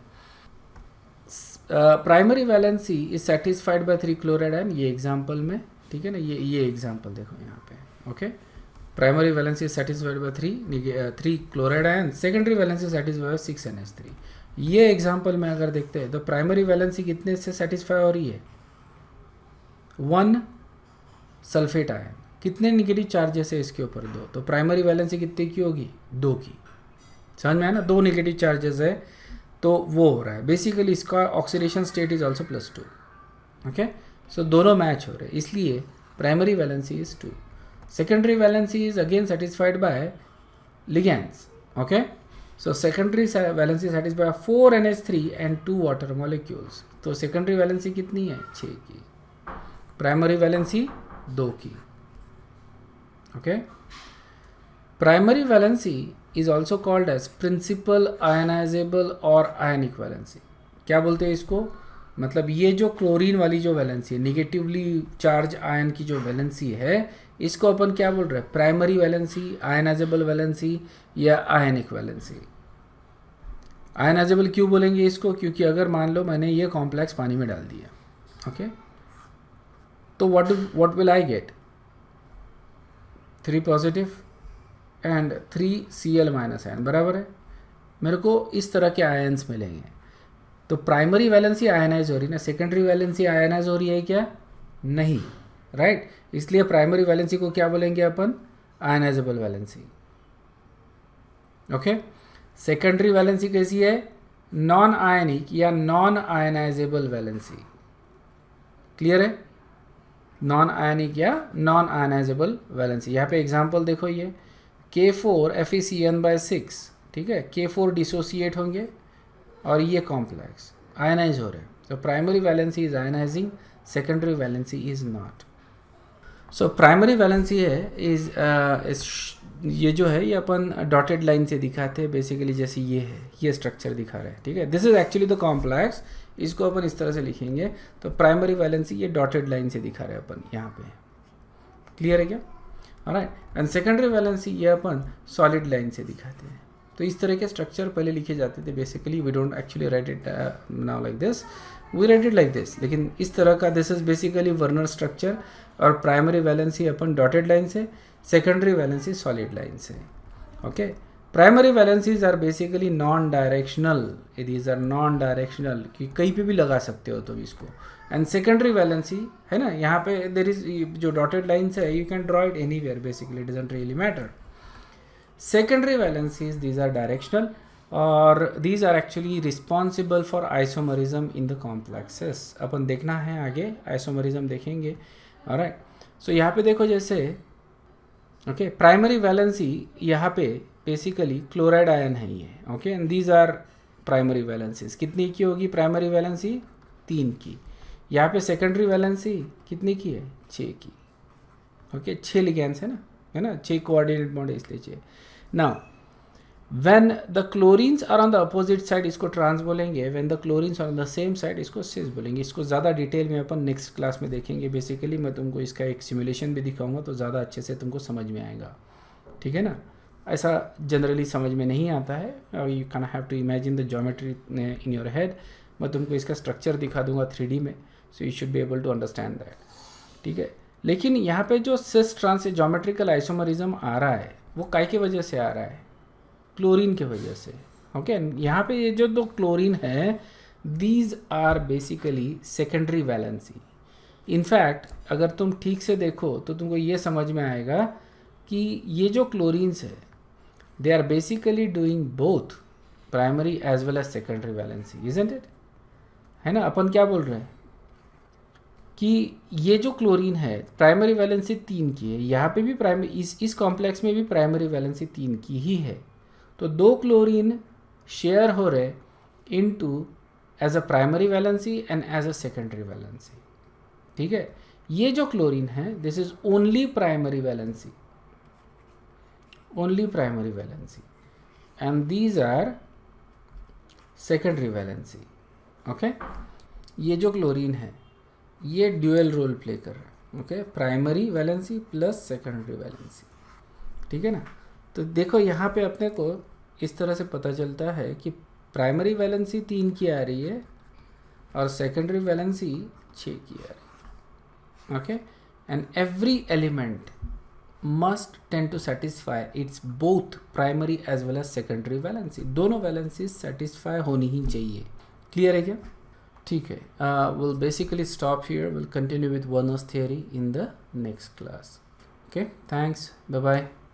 Primary valency is satisfied bye 3 chloride ion, ये एग्जाम्पल में, ठीक है ना। ये एग्जाम्पल देखो यहाँ पे, okay. Primary valency satisfied by 3 chloride ion, secondary valency satisfied by 6 NH3। ये एग्जाम्पल में अगर देखते हैं तो प्राइमरी वैलेंसी कितने से सेटिस्फाई हो रही है, 1 सल्फेट आयन, कितने नेगेटिव चार्जेस है इसके ऊपर, 2, तो प्राइमरी वैलेंसी कितने की होगी, 2 की, समझ में आया ना, 2 नेगेटिव चार्जेस है तो वो हो रहा है बेसिकली, इसका oxidation state is also +2. Okay, so दोनों मैच हो रहे हैं, इसलिए primary valency is 2. Secondary valency is again satisfied by ligands. Okay, so secondary valency satisfied by 4 NH3 and 2 water molecules. तो secondary valency कितनी है? 6 की. primary valency 2 की. okay, primary valency is also called as principal ionizable or ionic valency. क्या बोलते हैं इसको? मतलब ये जो क्लोरीन वाली जो वैलेंसी है, निगेटिवली चार्ज आयन की जो वैलेंसी है, इसको अपन क्या बोल रहे हैं? प्राइमरी वैलेंसी, आयनाइजेबल वैलेंसी या आयनिक वैलेंसी. आयनाइजेबल क्यों बोलेंगे इसको? क्योंकि अगर मान लो मैंने ये कॉम्प्लेक्स पानी में डाल दिया, ओके, तो what will I get? 3 positive and 3 Cl- ion, बराबर है. मेरे को इस तरह के आयन्स मिलेंगे. तो प्राइमरी वैलेंसी आयनाइज हो रही है ना, सेकेंडरी वैलेंसी आयनाइज हो रही है क्या? नहीं, राइट. इसलिए प्राइमरी वैलेंसी को क्या बोलेंगे अपन? Ionizable valency. Okay, secondary valency कैसी है? नॉन आयनिक या नॉन आयनाइजेबल वैलेंसी. क्लियर है? नॉन आयनिक या नॉन आयनाइजेबल वैलेंसी. यहाँ पे एग्जांपल देखो, ये K4 FeCN/6, ठीक है, K4 डिसोसिएट होंगे और ये कॉम्प्लेक्स आयनाइज हो रहे हैं. तो primary valency is ionising, secondary valency is not. So primary valency है इज ये जो है, ये अपन डॉटेड लाइन से दिखाते हैं बेसिकली. जैसे ये है, ये स्ट्रक्चर दिखा रहा है, ठीक है, this is actually the complex. इसको अपन इस तरह से लिखेंगे. तो प्राइमरी वैलेंसी ये डॉटेड लाइन से दिखा रहे हैं अपन यहाँ पे. क्लियर है क्या? ऑलराइट. एंड सेकेंडरी वैलेंसी ये अपन सॉलिड लाइन से दिखाते हैं. तो इस तरह के स्ट्रक्चर पहले लिखे जाते थे basically. We don't actually write it now like this, we write it like this. लेकिन इस तरह का this is basically Werner structure. और प्राइमरी वैलेंसी अपन डॉटेड लाइन से, सेकेंडरी वैलेंसी सॉलिड लाइन से. Okay, primary valencies are basically non directional. These are non directional कि कहीं पे भी लगा सकते हो तुम इसको. एंड सेकेंडरी वैलेंसी है ना, यहाँ पे देर इज जो डॉटेड लाइन्स है, you can draw it anywhere basically, it doesn't really matter. Secondary valencies, these are directional, और these are actually responsible for isomerism in the complexes. अपन देखना है आगे, isomerism देखेंगे. alright, so यहाँ पे देखो जैसे, okay, primary valency यहाँ पे basically chloride ion है ये, okay, and these are primary valencies. कितनी की होगी primary valency? 3 की. यहाँ पे secondary valency कितनी की है? 6 की. okay, 6 लिगेंड्स है ना, 6 कोऑर्डिनेट बॉन्ड है इसलिए 6. Now when the chlorines are on the opposite side इसको ट्रांस बोलेंगे, when the chlorines are on the same side इसको सिस बोलेंगे. इसको ज़्यादा डिटेल में अपन नेक्स्ट क्लास में देखेंगे. बेसिकली मैं तुमको इसका एक सिमुलेशन भी दिखाऊंगा तो ज़्यादा अच्छे से तुमको समझ में आएगा. ठीक है ना, ऐसा जनरली समझ में नहीं आता है. You can have to imagine the geometry in your head. मैं तुमको इसका स्ट्रक्चर दिखा दूंगा 3D में, so you should be able to understand that. ठीक है, लेकिन यहाँ पे जो सिस ट्रांस ज्योमेट्रिकल आइसोमरिज्म आ रहा है वो काय की वजह से आ रहा है? क्लोरीन की वजह से. ओके, यहाँ पे ये जो 2 क्लोरीन है, these are basically secondary valency. In fact अगर तुम ठीक से देखो तो तुमको ये समझ में आएगा कि ये जो क्लोरीन्स है, they are basically doing both primary as well as secondary valency, isn't it? है ना, अपन क्या बोल रहे हैं कि ये जो क्लोरीन है प्राइमरी वैलेंसी 3 की है. यहाँ पे भी प्राइमरी, इस कॉम्प्लेक्स में भी प्राइमरी वैलेंसी 3 की ही है. तो 2 क्लोरीन शेयर हो रहे into as a primary valency and as a secondary valency. ठीक है, ये जो क्लोरीन है this is only primary valency, only primary valency, and these are secondary valency. Okay, ये जो क्लोरीन है ये ड्यूअल रोल प्ले कर रहा है. Okay, primary valency plus secondary valency. ठीक है ना. तो देखो यहाँ पे अपने को इस तरह से पता चलता है कि प्राइमरी वैलेंसी 3 की आ रही है और सेकेंडरी वैलेंसी 6 की आ रही है. Okay, and every element must tend to satisfy its both primary as well as secondary valency. दोनों वैलेंसी सेटिस्फाई होनी ही चाहिए. क्लियर है क्या? ठीक है, we'll basically stop here. We'll continue with Werner's theory in the next class. Okay, thanks, bye bye.